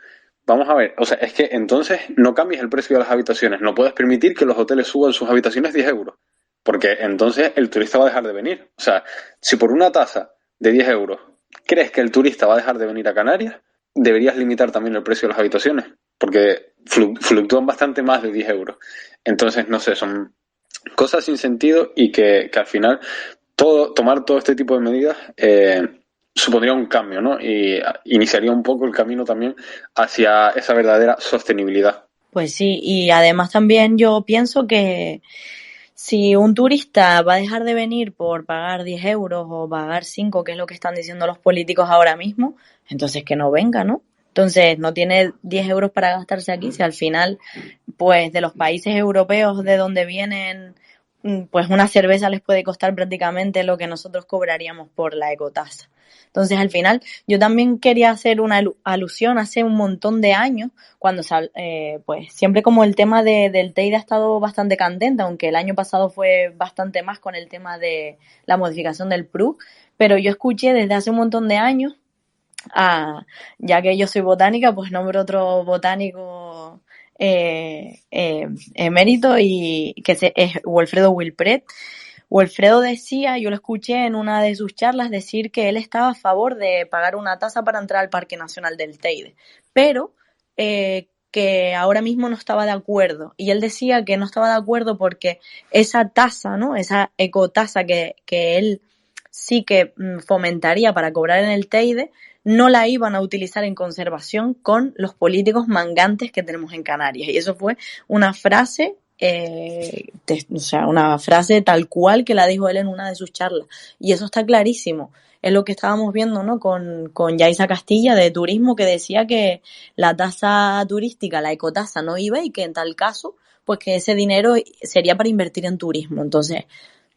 Vamos a ver, o sea, es que entonces no cambies el precio de las habitaciones, no puedes permitir que los hoteles suban sus habitaciones 10 euros, porque entonces el turista va a dejar de venir. O sea, si por una tasa de 10 euros crees que el turista va a dejar de venir a Canarias, deberías limitar también el precio de las habitaciones, porque fluctúan bastante más de 10 euros. Entonces, no sé, son cosas sin sentido y que al final tomar todo este tipo de medidas supondría un cambio, ¿no? Y iniciaría un poco el camino también hacia esa verdadera sostenibilidad.
Pues sí, y además también yo pienso que si un turista va a dejar de venir por pagar 10 euros o pagar 5, que es lo que están diciendo los políticos ahora mismo, entonces que no venga, ¿no? Entonces no tiene 10 euros para gastarse aquí, si al final, pues de los países europeos de donde vienen, pues una cerveza les puede costar prácticamente lo que nosotros cobraríamos por la ecotasa. Entonces, al final, yo también quería hacer una alusión hace un montón de años, cuando pues siempre como el tema del Teide ha estado bastante candente, aunque el año pasado fue bastante más con el tema de la modificación del PRU, pero yo escuché desde hace un montón de años, ya que yo soy botánica, pues nombro otro botánico emérito y que es Wilfredo Wilpret. Wilfredo decía, yo lo escuché en una de sus charlas decir que él estaba a favor de pagar una tasa para entrar al Parque Nacional del Teide, pero que ahora mismo no estaba de acuerdo. Y él decía que no estaba de acuerdo porque esa tasa, ¿no? Esa ecotasa que él sí que fomentaría para cobrar en el Teide, no la iban a utilizar en conservación con los políticos mangantes que tenemos en Canarias. Y eso fue una frase, o sea, una frase tal cual que la dijo él en una de sus charlas. Y eso está clarísimo. Es lo que estábamos viendo, ¿no? Con Yaisa Castilla de turismo, que decía que la tasa turística, la ecotasa, no iba y que en tal caso, pues que ese dinero sería para invertir en turismo. Entonces,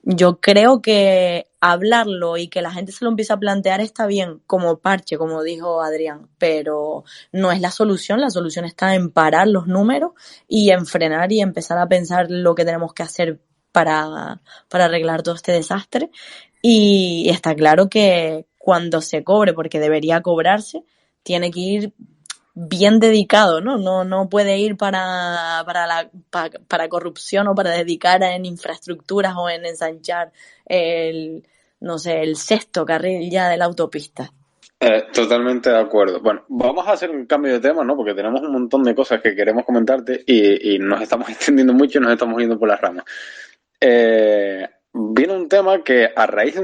yo creo que hablarlo y que la gente se lo empiece a plantear está bien, como parche, como dijo Adrián, pero no es la solución está en parar los números y en frenar y empezar a pensar lo que tenemos que hacer para arreglar todo este desastre. Y está claro que cuando se cobre, porque debería cobrarse, tiene que ir bien dedicado, ¿no? No puede ir para corrupción o para dedicar en infraestructuras o en ensanchar el 6º carril ya de la autopista.
Totalmente de acuerdo. Bueno, vamos a hacer un cambio de tema, ¿no? Porque tenemos un montón de cosas que queremos comentarte y nos estamos extendiendo mucho y nos estamos yendo por las ramas. Viene un tema que a raíz de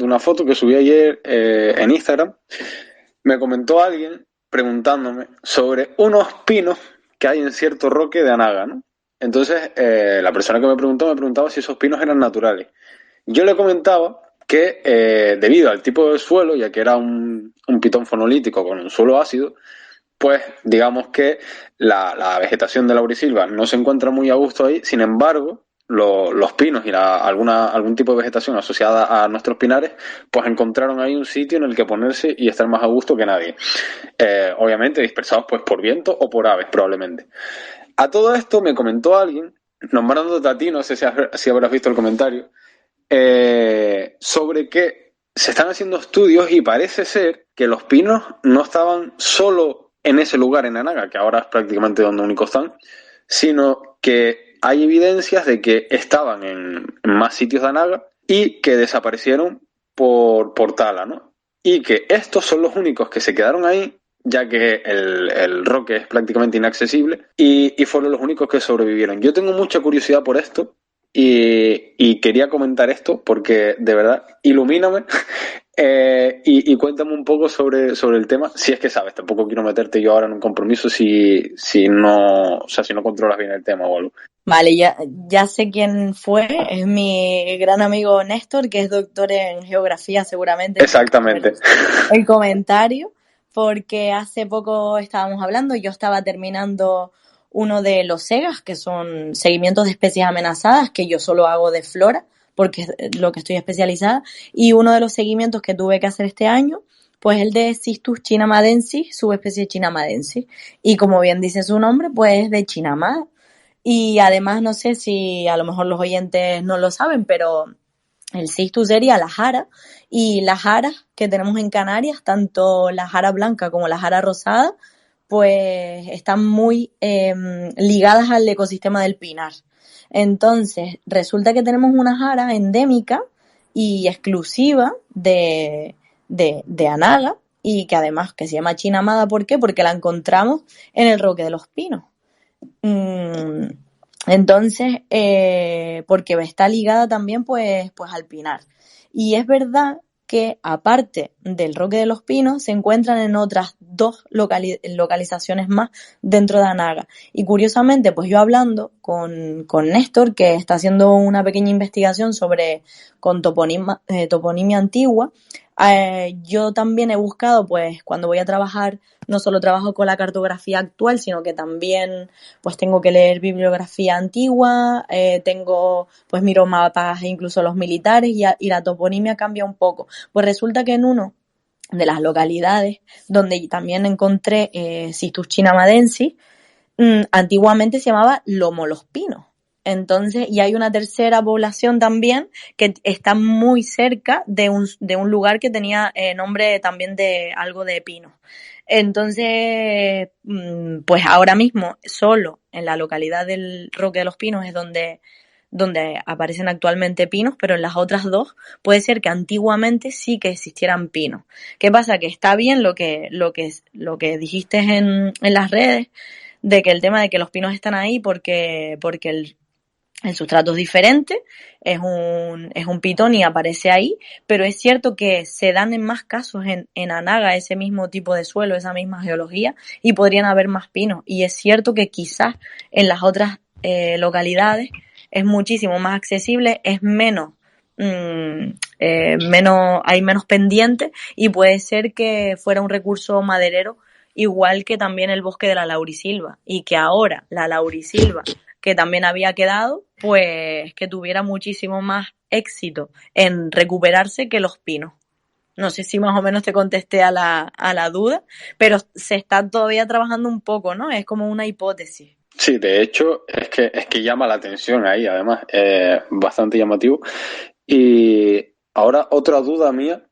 una foto que subí ayer en Instagram, me comentó alguien preguntándome sobre unos pinos que hay en cierto roque de Anaga, ¿no? Entonces, la persona que me preguntaba si esos pinos eran naturales. Yo le comentaba que debido al tipo de suelo, ya que era un pitón fonolítico con un suelo ácido, pues digamos que la vegetación de laurisilva no se encuentra muy a gusto ahí. Sin embargo, los pinos y algún tipo de vegetación asociada a nuestros pinares, pues encontraron ahí un sitio en el que ponerse y estar más a gusto que nadie. Obviamente dispersados pues por viento o por aves probablemente. A todo esto me comentó alguien, nombrándote a ti, no sé si habrás visto el comentario, sobre que se están haciendo estudios y parece ser que los pinos no estaban solo en ese lugar en Anaga, que ahora es prácticamente donde únicos están, sino que hay evidencias de que estaban en más sitios de Anaga y que desaparecieron por tala, ¿no? Y que estos son los únicos que se quedaron ahí, ya que el roque es prácticamente inaccesible, y fueron los únicos que sobrevivieron. Yo tengo mucha curiosidad por esto y quería comentar esto porque, de verdad, ilumíname y cuéntame un poco sobre el tema, si es que sabes. Tampoco quiero meterte yo ahora en un compromiso si no, o sea, si no controlas bien el tema o algo.
Vale, ya sé quién fue, es mi gran amigo Néstor, que es doctor en geografía seguramente.
Exactamente.
El comentario, porque hace poco estábamos hablando, yo estaba terminando uno de los SEGAS, que son seguimientos de especies amenazadas, que yo solo hago de flora, porque es lo que estoy especializada, y uno de los seguimientos que tuve que hacer este año, pues el de Cistus chinamadensis, subespecie chinamadensis, y como bien dice su nombre, pues de chinamada. Y además, no sé si a lo mejor los oyentes no lo saben, pero el cistus sería la jara, y las jaras que tenemos en Canarias, tanto la jara blanca como la jara rosada, pues están muy ligadas al ecosistema del pinar. Entonces, resulta que tenemos una jara endémica y exclusiva de Anaga, y que además que se llama chinamada. ¿Por qué? Porque la encontramos en el Roque de los Pinos. Entonces, porque está ligada también pues al pinar. Y es verdad que aparte del Roque de los Pinos se encuentran en otras dos localizaciones más dentro de Anaga. Y curiosamente, pues yo hablando con Néstor, que está haciendo una pequeña investigación con toponimia antigua, yo también he buscado, pues cuando voy a trabajar, no solo trabajo con la cartografía actual, sino que también pues tengo que leer bibliografía antigua, pues miro mapas incluso los militares, y la toponimia cambia un poco. Pues resulta que en uno de las localidades donde también encontré Cistus chinamadensis, antiguamente se llamaba Lomo Los Pinos. Entonces, y hay una tercera población también que está muy cerca de un lugar que tenía nombre también de algo de pino. Entonces, pues ahora mismo solo en la localidad del Roque de los Pinos es donde aparecen actualmente pinos, pero en las otras dos puede ser que antiguamente sí que existieran pinos. ¿Qué pasa? Que está bien lo que dijiste en las redes, de que el tema de que los pinos están ahí porque el sustrato es diferente, es un pitón y aparece ahí, pero es cierto que se dan en más casos en Anaga ese mismo tipo de suelo, esa misma geología, y podrían haber más pinos. Y es cierto que quizás en las otras localidades es muchísimo más accesible, es hay menos pendientes, y puede ser que fuera un recurso maderero igual que también el bosque de la laurisilva, y que ahora la laurisilva, que también había quedado, pues que tuviera muchísimo más éxito en recuperarse que los pinos. No sé si más o menos te contesté a la duda, pero se está todavía trabajando un poco, ¿no? Es como una hipótesis.
Sí, de hecho, es que llama la atención ahí, además, bastante llamativo. Y ahora otra duda mía,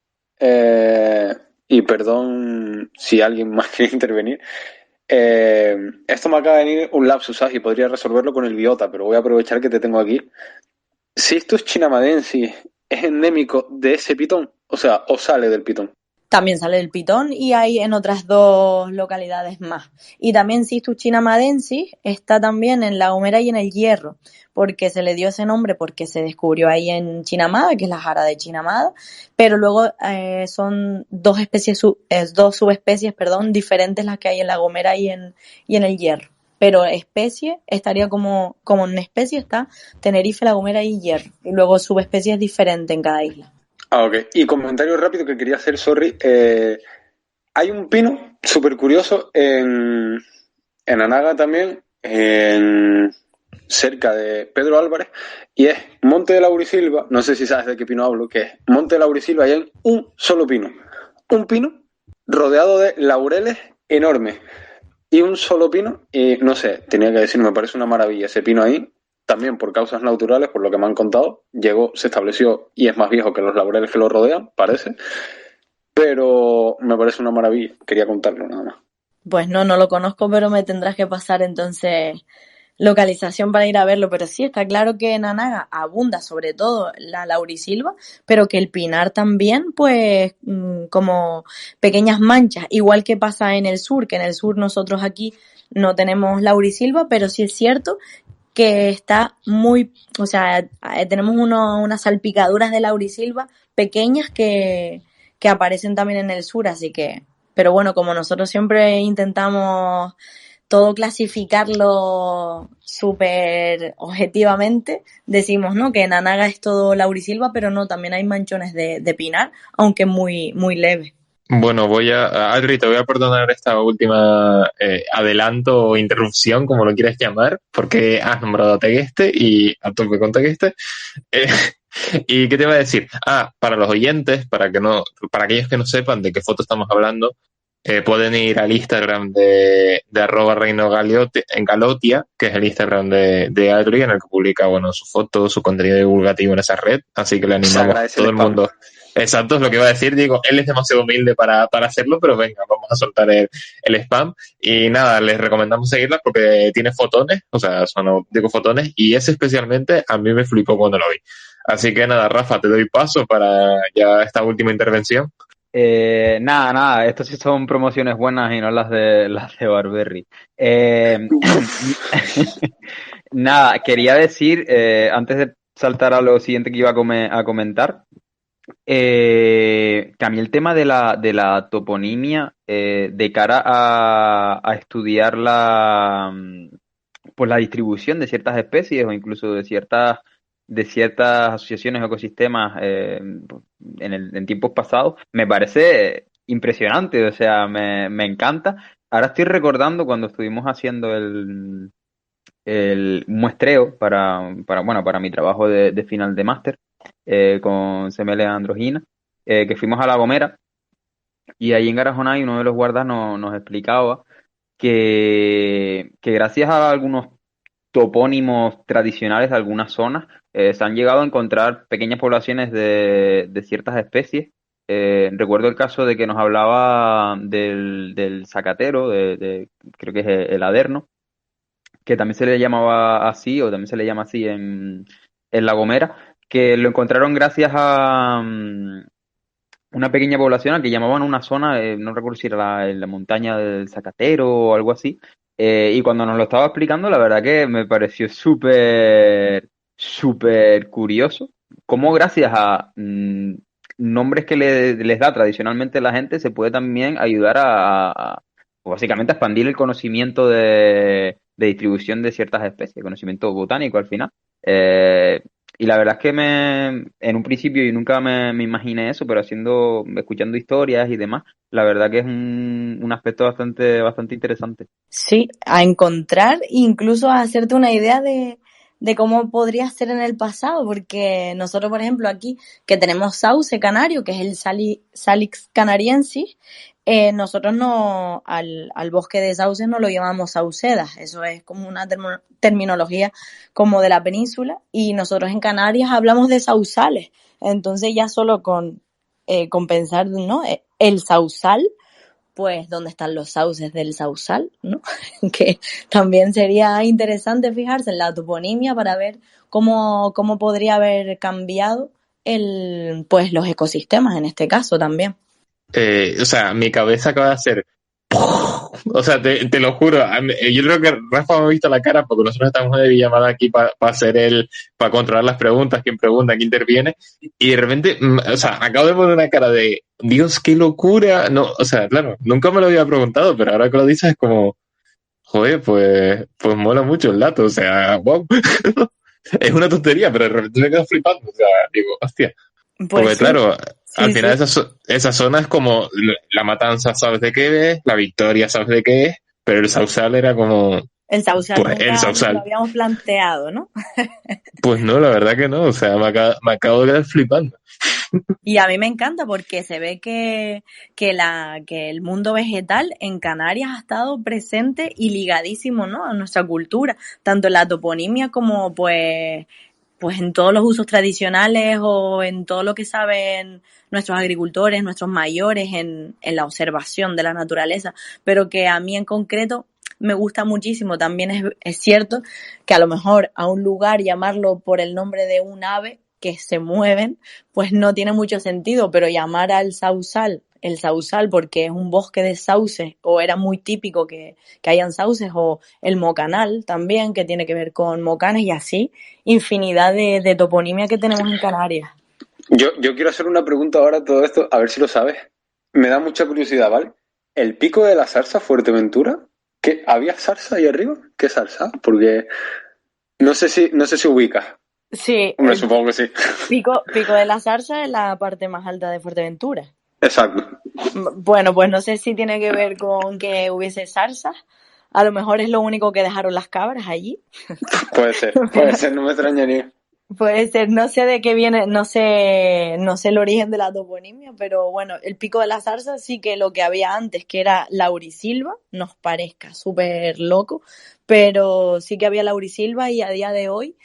y perdón si alguien más quiere intervenir. Esto me acaba de venir un lapsus, ¿sabes? Y podría resolverlo con el biota, pero voy a aprovechar que te tengo aquí. Si esto es chinamadensis, ¿es endémico de ese pitón? O sea, ¿o sale del pitón?
También sale el pitón y hay en otras 2 localidades más. Y también Cistus chinamadensis está también en La Gomera y en El Hierro, porque se le dio ese nombre porque se descubrió ahí en Chinamada, que es la jara de Chinamada, pero luego son 2 subespecies, diferentes las que hay en La Gomera y en El Hierro. Pero especie estaría como en especie está Tenerife, La Gomera y Hierro. Y luego subespecies diferentes en cada isla.
Ok. Y comentario rápido que quería hacer, sorry. Hay un pino súper curioso en Anaga también, cerca de Pedro Álvarez, y es Monte de Laurisilva. No sé si sabes de qué pino hablo, que es Monte de Laurisilva y hay un solo pino. Un pino rodeado de laureles enormes. Y un solo pino, y no sé, tenía que decir, me parece una maravilla ese pino ahí. También por causas naturales, por lo que me han contado, llegó, se estableció y es más viejo que los laureles que lo rodean, parece. Pero me parece una maravilla. Quería contarlo nada más.
Pues no lo conozco, pero me tendrás que pasar entonces localización para ir a verlo. Pero sí, está claro que en Anaga abunda sobre todo la laurisilva, pero que el pinar también, pues como pequeñas manchas, igual que pasa en el sur, que en el sur nosotros aquí no tenemos laurisilva, pero sí es cierto que está muy, o sea, tenemos unas salpicaduras de laurisilva pequeñas que aparecen también en el sur, así que, pero bueno, como nosotros siempre intentamos todo clasificarlo súper objetivamente, decimos, ¿no?, que en Anaga es todo laurisilva, pero no, también hay manchones de pinar, aunque muy, muy leve.
Bueno, Adri, te voy a perdonar esta última adelanto o interrupción, como lo quieras llamar, porque has nombrado a Tegueste y a tope con Tegueste. Eh, ¿Y qué te iba a decir? Para los oyentes, para aquellos que no sepan de qué foto estamos hablando, pueden ir al Instagram de @ReinoGalotia, que es el Instagram de Adri, en el que publica, bueno, su foto, su contenido divulgativo en esa red, así que le animamos a todo el mundo. Exacto, es lo que iba a decir. Digo, él es demasiado humilde para hacerlo, pero venga, vamos a soltar el spam. Y nada, les recomendamos seguirlas porque tiene fotones, o sea, son auténticos fotones, y ese especialmente a mí me flipó cuando lo vi. Así que nada, Rafa, te doy paso para ya esta última intervención.
Nada, estos sí son promociones buenas y no las de Barberry. Nada, quería decir, antes de saltar a lo siguiente que iba a comentar, que a mí el tema de la toponimia, de cara a estudiar pues la distribución de ciertas especies o incluso de ciertas asociaciones o ecosistemas en tiempos pasados, me parece impresionante, o sea, me encanta. Ahora estoy recordando cuando estuvimos haciendo el muestreo para mi trabajo de final de máster con CML Androgina, que fuimos a La Gomera y ahí en Garajonay uno de los guardas nos explicaba que gracias a algunos topónimos tradicionales de algunas zonas se han llegado a encontrar pequeñas poblaciones de ciertas especies. Recuerdo el caso de que nos hablaba del zacatero, creo que es el aderno, que también se le llamaba así, o también se le llama así en La Gomera, que lo encontraron gracias a una pequeña población a que llamaban una zona, no recuerdo si era la montaña del Zacatero o algo así, y cuando nos lo estaba explicando, la verdad que me pareció súper, súper curioso cómo gracias a nombres que les da tradicionalmente la gente se puede también ayudar pues básicamente a expandir el conocimiento de distribución de ciertas especies, conocimiento botánico al final. Y la verdad es que en un principio yo nunca me imaginé eso, pero escuchando historias y demás, la verdad que es un aspecto bastante, bastante interesante.
Sí, a encontrar, incluso a hacerte una idea de cómo podría ser en el pasado, porque nosotros, por ejemplo, aquí que tenemos sauce canario, que es el Salix canariensis, nosotros no al bosque de sauces no lo llamamos saucedas, eso es como una terminología como de la península, y nosotros en Canarias hablamos de sausales, entonces ya solo con pensar, ¿no?, el sausal, pues dónde están los sauces del sausal, ¿no? Que también sería interesante fijarse en la toponimia para ver cómo podría haber cambiado pues los ecosistemas en este caso también.
o sea, mi cabeza acaba de hacer... O sea, te lo juro, yo creo que Rafa me ha visto la cara porque nosotros estamos en llamada aquí para para controlar las preguntas, quién pregunta, quién interviene, y de repente, o sea, acabo de poner una cara de, Dios, qué locura, no, o sea, claro, nunca me lo había preguntado, pero ahora que lo dices es como, joder, pues mola mucho el dato, o sea, wow, es una tontería, pero de repente me quedo flipando, o sea, digo, hostia, porque
Pues sí,
claro, al
sí,
final
sí.
esa zona es como la Matanza, ¿sabes de qué es? La Victoria, ¿sabes de qué es? Pero el Sausal era como,
El Sausal
pues el
nunca nos lo
Sausal.
habíamos planteado, ¿no?
Pues no, la verdad que no, o sea, me acabo de quedar flipando.
Y a mí me encanta porque se ve que el mundo vegetal en Canarias ha estado presente y ligadísimo, ¿no?, a nuestra cultura, tanto en la toponimia como pues en todos los usos tradicionales o en todo lo que saben nuestros agricultores, nuestros mayores en la observación de la naturaleza, pero que a mí en concreto me gusta muchísimo. También es cierto que a lo mejor a un lugar llamarlo por el nombre de un ave que se mueven, pues no tiene mucho sentido, pero llamar al Sausal el Sausal porque es un bosque de sauces, o era muy típico que hayan sauces, o el Mocanal también, que tiene que ver con mocanes, y así, infinidad de toponimia que tenemos en Canarias.
Yo quiero hacer una pregunta ahora a todo esto, a ver si lo sabes. Me da mucha curiosidad, ¿vale? ¿El pico de la zarza, Fuerteventura? ¿Qué? ¿Había zarza ahí arriba? ¿Qué zarza? Porque no sé si ubicas.
Sí,
Hombre, supongo que sí.
Pico de la Zarza es la parte más alta de Fuerteventura.
Exacto.
Bueno, pues no sé si tiene que ver con que hubiese zarzas. A lo mejor es lo único que dejaron las cabras allí.
Puede ser, no me extrañaría.
Puede ser, no sé de qué viene, no sé el origen de la toponimia, pero bueno, el Pico de la Zarza sí que lo que había antes, que era laurisilva, nos parezca súper loco, pero sí que había laurisilva, y a día de hoy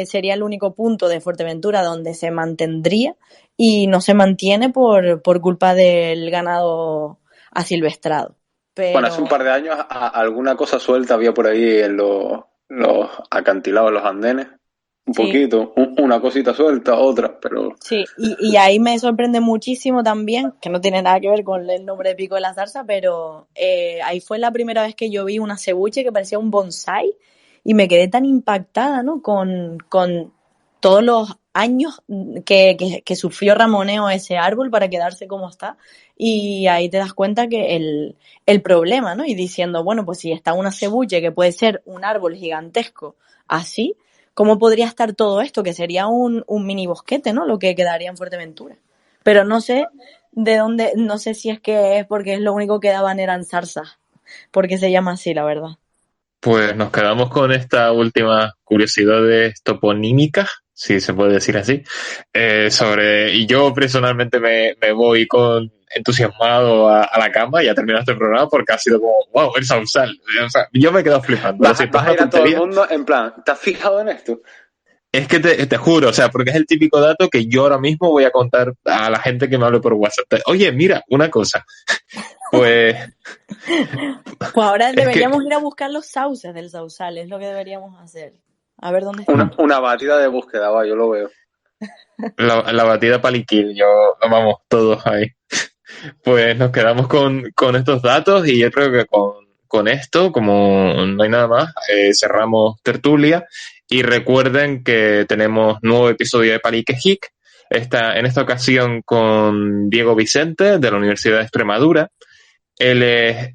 sería el único punto de Fuerteventura donde se mantendría, y no se mantiene por culpa del ganado asilvestrado. Pero...
Bueno, hace un par de años alguna cosa suelta había por ahí en los acantilados, los andenes. Un poquito, una cosita suelta, otra, pero...
Sí, y ahí me sorprende muchísimo también, que no tiene nada que ver con el nombre de Pico de la Zarza, pero ahí fue la primera vez que yo vi una cebuche que parecía un bonsái, y me quedé tan impactada, ¿no?, con todos los años que sufrió ramoneo ese árbol para quedarse como está, y ahí te das cuenta que el problema, ¿no?, y diciendo, bueno, pues si está una cebuche que puede ser un árbol gigantesco así, ¿cómo podría estar todo esto? Que sería un mini bosquete, ¿no?, lo que quedaría en Fuerteventura. Pero no sé de dónde, no sé si es que es porque es lo único que daban eran zarzas, porque se llama así, la verdad.
Pues nos quedamos con esta última curiosidad de toponímica, si se puede decir así, y yo personalmente me voy con entusiasmado a la cama y a terminar este programa porque ha sido como, wow, el Sausal. O sea, yo me he quedado flipando.
Vas a ir a todo el mundo en plan, ¿te has fijado en esto?
Es que te juro, o sea, porque es el típico dato que yo ahora mismo voy a contar a la gente que me hable por WhatsApp. Oye, mira, una cosa. Pues
ahora deberíamos ir a buscar los sauces del Sausal, es lo que deberíamos hacer. A ver dónde está.
Una batida de búsqueda, va, yo lo veo.
La batida paliquil, vamos, todos ahí. Pues nos quedamos con estos datos, y yo creo que con esto, como no hay nada más, cerramos tertulia, y recuerden que tenemos nuevo episodio de Palique Hic, en esta ocasión con Diego Vicente de la Universidad de Extremadura. Él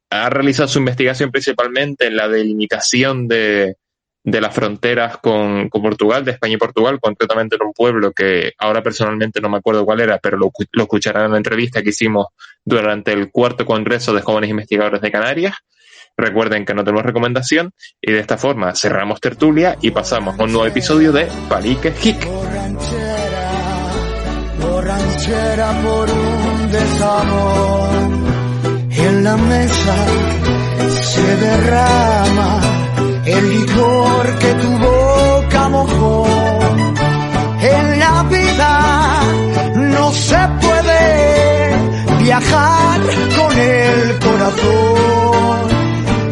ha realizado su investigación principalmente en la delimitación de las fronteras con Portugal, de España y Portugal, concretamente en un pueblo que ahora personalmente no me acuerdo cuál era, pero lo escucharán en la entrevista que hicimos durante el 4º Congreso de Jóvenes Investigadores de Canarias. Recuerden que no tenemos recomendación, y de esta forma cerramos tertulia y pasamos a un nuevo episodio de Palique Hic.
Borrachera por un desamor, en la mesa se derrama el licor que tu boca mojó. En la vida no se puede viajar con el corazón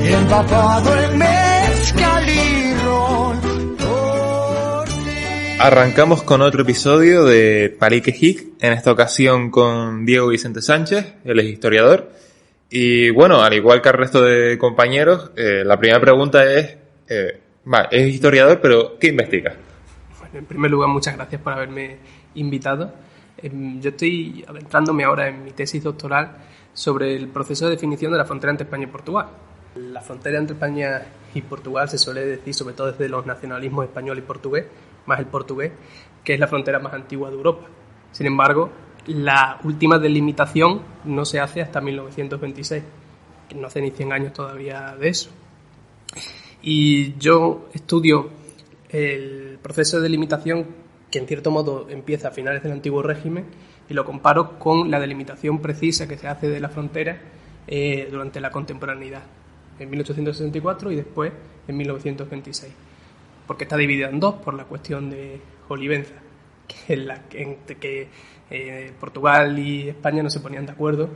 empapado en mezcal y ron.
Arrancamos con otro episodio de Palique Hic, en esta ocasión con Diego Vicente Sánchez, él es historiador. Y bueno, al igual que al resto de compañeros, la primera pregunta es, es historiador, pero ¿qué investiga?
Bueno, en primer lugar, muchas gracias por haberme invitado. Yo estoy adentrándome ahora en mi tesis doctoral sobre el proceso de definición de la frontera entre España y Portugal. La frontera entre España y Portugal se suele decir, sobre todo desde los nacionalismos español y portugués, más el portugués, que es la frontera más antigua de Europa. Sin embargo, la última delimitación no se hace hasta 1926, que no hace ni 100 años todavía de eso. Y yo estudio el proceso de delimitación que en cierto modo empieza a finales del antiguo régimen y lo comparo con la delimitación precisa que se hace de la frontera durante la contemporaneidad, en 1864 y después en 1926, porque está dividida en dos por la cuestión de Olivenza, que es la que Portugal y España no se ponían de acuerdo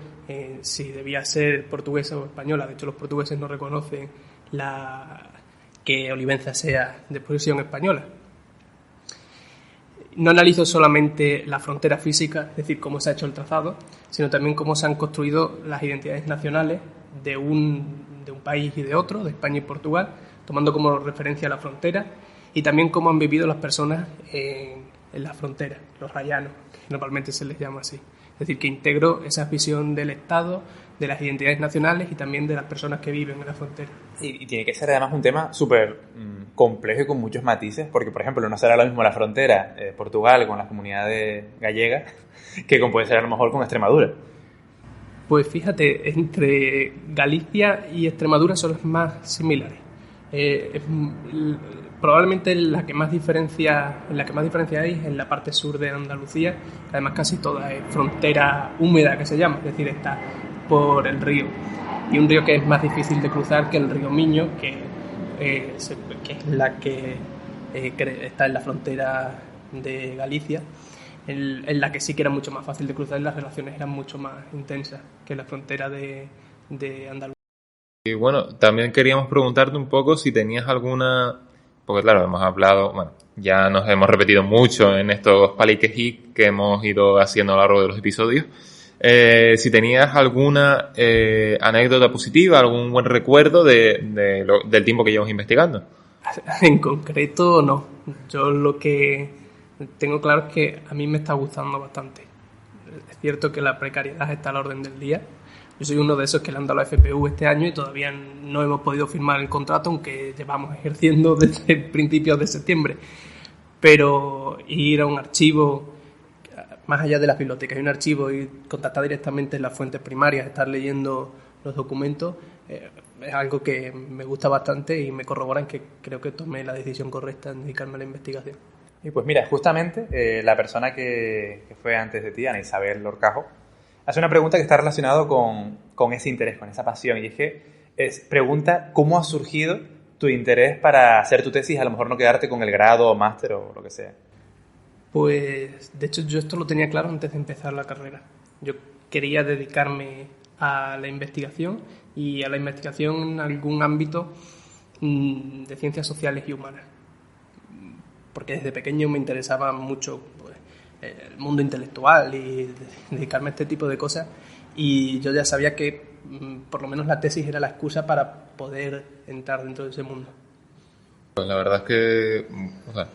si debía ser portuguesa o española. De hecho, los portugueses no reconocen que Olivenza sea de posesión española. No analizo solamente la frontera física, es decir, cómo se ha hecho el trazado, sino también cómo se han construido las identidades nacionales de un país y de otro, de España y Portugal, tomando como referencia la frontera, y también cómo han vivido las personas en la frontera, los rayanos, que normalmente se les llama así. Es decir, que integro esa visión del Estado, de las identidades nacionales y también de las personas que viven en la frontera.
Y tiene que ser además un tema súper complejo y con muchos matices, porque por ejemplo no será lo mismo la frontera Portugal con las comunidades gallegas que puede ser a lo mejor con Extremadura.
Pues fíjate, entre Galicia y Extremadura son las más similares. Probablemente la que más diferencia hay es en la parte sur de Andalucía, que además casi toda es frontera húmeda, que se llama, es decir, está por el río. Y un río que es más difícil de cruzar que el río Miño, que es la que está en la frontera de Galicia, en la que sí que era mucho más fácil de cruzar y las relaciones eran mucho más intensas que la frontera de Andalucía.
Y bueno, también queríamos preguntarte un poco si tenías alguna, porque claro, hemos hablado, bueno, ya nos hemos repetido mucho en estos Palique Hic que hemos ido haciendo a lo largo de los episodios, si tenías alguna anécdota positiva, algún buen recuerdo del tiempo que llevamos investigando.
En concreto, no. Yo lo que tengo claro es que a mí me está gustando bastante. Es cierto que la precariedad está a la orden del día. Yo soy uno de esos que le han dado la FPU este año y todavía no hemos podido firmar el contrato, aunque llevamos ejerciendo desde principios de septiembre. Pero ir a un archivo, más allá de las bibliotecas, hay un archivo y contactar directamente en las fuentes primarias, estar leyendo los documentos, es algo que me gusta bastante y me corrobora en que creo que tomé la decisión correcta en dedicarme a la investigación.
Y pues mira, justamente la persona que fue antes de ti, Ana Isabel Lorcajo, hace una pregunta que está relacionada con ese interés, con esa pasión, y es que pregunta cómo ha surgido tu interés para hacer tu tesis, a lo mejor no quedarte con el grado o máster o lo que sea.
Pues, de hecho, yo esto lo tenía claro antes de empezar la carrera. Yo quería dedicarme a la investigación y a la investigación en algún ámbito de ciencias sociales y humanas. Porque desde pequeño me interesaba mucho el mundo intelectual y dedicarme a este tipo de cosas. Y yo ya sabía que por lo menos la tesis era la excusa para poder entrar dentro de ese mundo.
Pues la verdad es que, o sea,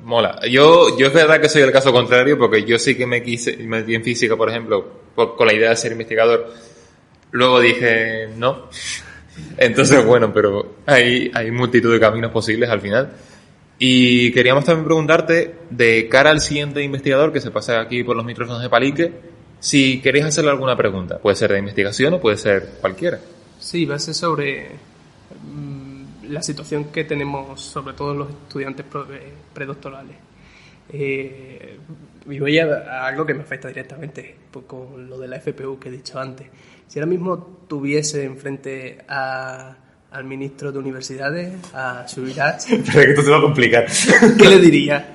mola. Yo es verdad que soy el caso contrario, porque yo sí que me metí en física, por ejemplo, con la idea de ser investigador. Luego dije no. Entonces, bueno, pero hay multitud de caminos posibles al final. Y queríamos también preguntarte, de cara al siguiente investigador que se pase aquí por los micrófonos de Palique, si queréis hacerle alguna pregunta. Puede ser de investigación o puede ser cualquiera.
Sí, va a ser sobre la situación que tenemos, sobre todo los estudiantes predoctorales. Y voy a algo que me afecta directamente, con lo de la FPU que he dicho antes. Si ahora mismo tuviese enfrente al ministro de Universidades, a Subirats...
Pero que esto se va a complicar.
¿Qué le diría?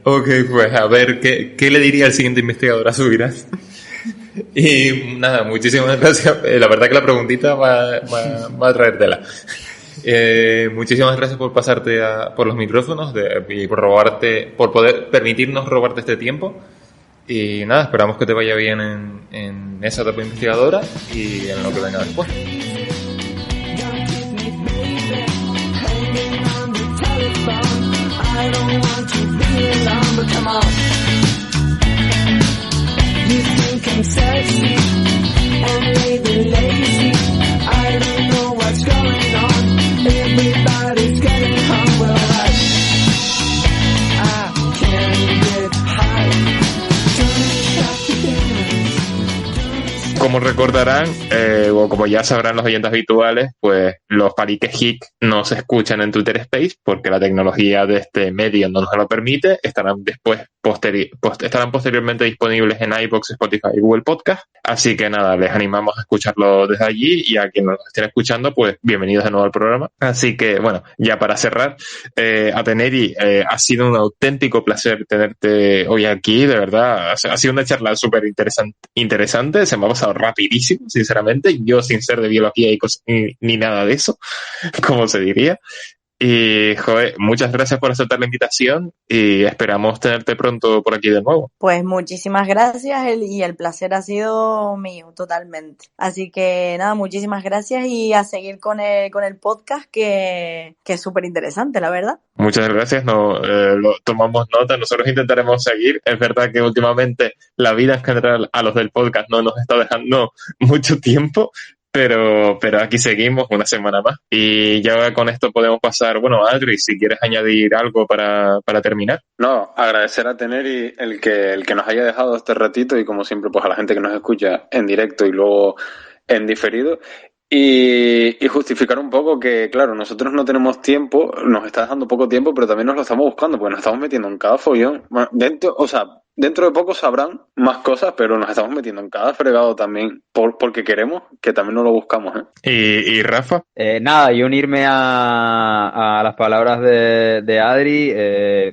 Ok, pues a ver, ¿qué le diría el siguiente investigador a Subirats? Y nada, muchísimas gracias. La verdad que la preguntita va a traer tela. Muchísimas gracias por pasarte por los micrófonos y por poder permitirnos robarte este tiempo. Y nada, esperamos que te vaya bien en esa etapa investigadora y en lo que venga después. Como recordarán, o como ya sabrán los oyentes habituales, pues los paliques geek no se escuchan en Twitter Space porque la tecnología de este medio no nos lo permite. Estarán posteriormente disponibles en iVoox, Spotify y Google Podcast. Así que nada, les animamos a escucharlo desde allí, y a quienes nos estén escuchando, pues bienvenidos de nuevo al programa. Así que bueno, ya para cerrar, Ateneri, ha sido un auténtico placer tenerte hoy aquí, de verdad. Ha sido una charla súper interesante, se me ha pasado rapidísimo, sinceramente, yo sin ser de biología ni nada de eso, como se diría. Y, joder, muchas gracias por aceptar la invitación y esperamos tenerte pronto por aquí de nuevo.
Pues muchísimas gracias y el placer ha sido mío totalmente. Así que nada, muchísimas gracias y a seguir con el podcast que es súper interesante, la verdad.
Muchas gracias, lo tomamos nota, nosotros intentaremos seguir. Es verdad que últimamente la vida en general a los del podcast no nos está dejando mucho tiempo, pero aquí seguimos una semana más. Y ya con esto podemos pasar, bueno, Adri, si quieres añadir algo para terminar.
No, agradecer a Teneri el que nos haya dejado este ratito, y como siempre, pues a la gente que nos escucha en directo y luego en diferido. Y justificar un poco que, claro, nosotros no tenemos tiempo, nos está dejando poco tiempo, pero también nos lo estamos buscando, porque nos estamos metiendo en cada follón. Bueno, dentro de poco sabrán más cosas, pero nos estamos metiendo en cada fregado también porque queremos, que también nos lo buscamos, ¿eh?
¿Y Rafa?
Nada, y unirme a las palabras de Adri.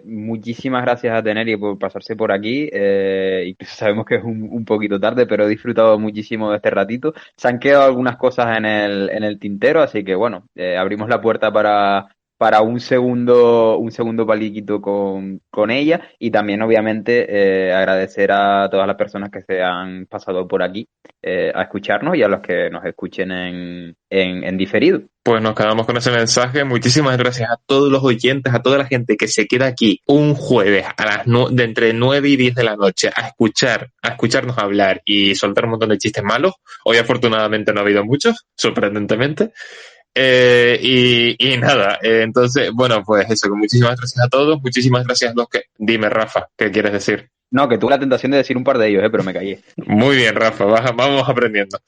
Muchísimas gracias a Teneri por pasarse por aquí. Y sabemos que es un poquito tarde, pero he disfrutado muchísimo de este ratito. Se han quedado algunas cosas en el tintero, así que bueno, abrimos la puerta para un segundo paliquito con ella, y también obviamente agradecer a todas las personas que se han pasado por aquí a escucharnos, y a los que nos escuchen en diferido.
Pues nos quedamos con ese mensaje. Muchísimas gracias a todos los oyentes, a toda la gente que se queda aquí un jueves de entre 9 y 10 de la noche a escucharnos hablar y soltar un montón de chistes malos. Hoy afortunadamente no ha habido muchos, sorprendentemente. Y nada, entonces, bueno, pues eso, muchísimas gracias a todos, muchísimas gracias a los que... Dime, Rafa, ¿qué quieres decir?
No, que tuve la tentación de decir un par de ellos, pero me callé.
Muy bien, Rafa, vamos aprendiendo.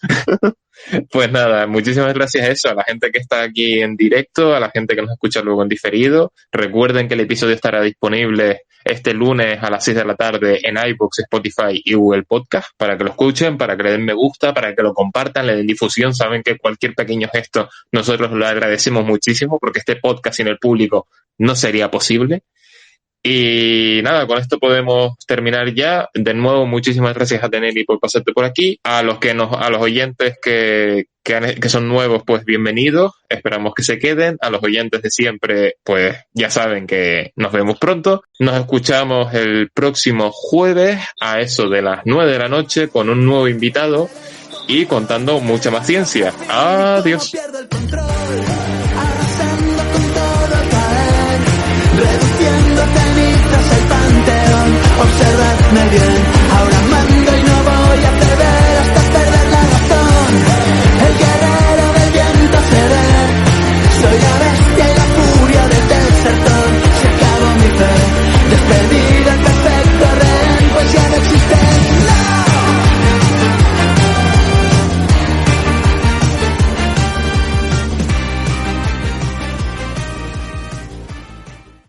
Pues nada, muchísimas gracias a eso, a la gente que está aquí en directo, a la gente que nos escucha luego en diferido. Recuerden que el episodio estará disponible este lunes a las 6 de la tarde en iVoox, Spotify y Google Podcast, para que lo escuchen, para que le den me gusta, para que lo compartan, le den difusión. Saben que cualquier pequeño gesto nosotros lo agradecemos muchísimo, porque este podcast sin el público no sería posible. Y nada, con esto podemos terminar ya. De nuevo, muchísimas gracias a Teneri por pasarte por aquí. A los oyentes que son nuevos, pues bienvenidos. Esperamos que se queden. A los oyentes de siempre, pues ya saben que nos vemos pronto. Nos escuchamos el próximo jueves a eso de las 9 de la noche con un nuevo invitado y contando mucha más ciencia. Adiós.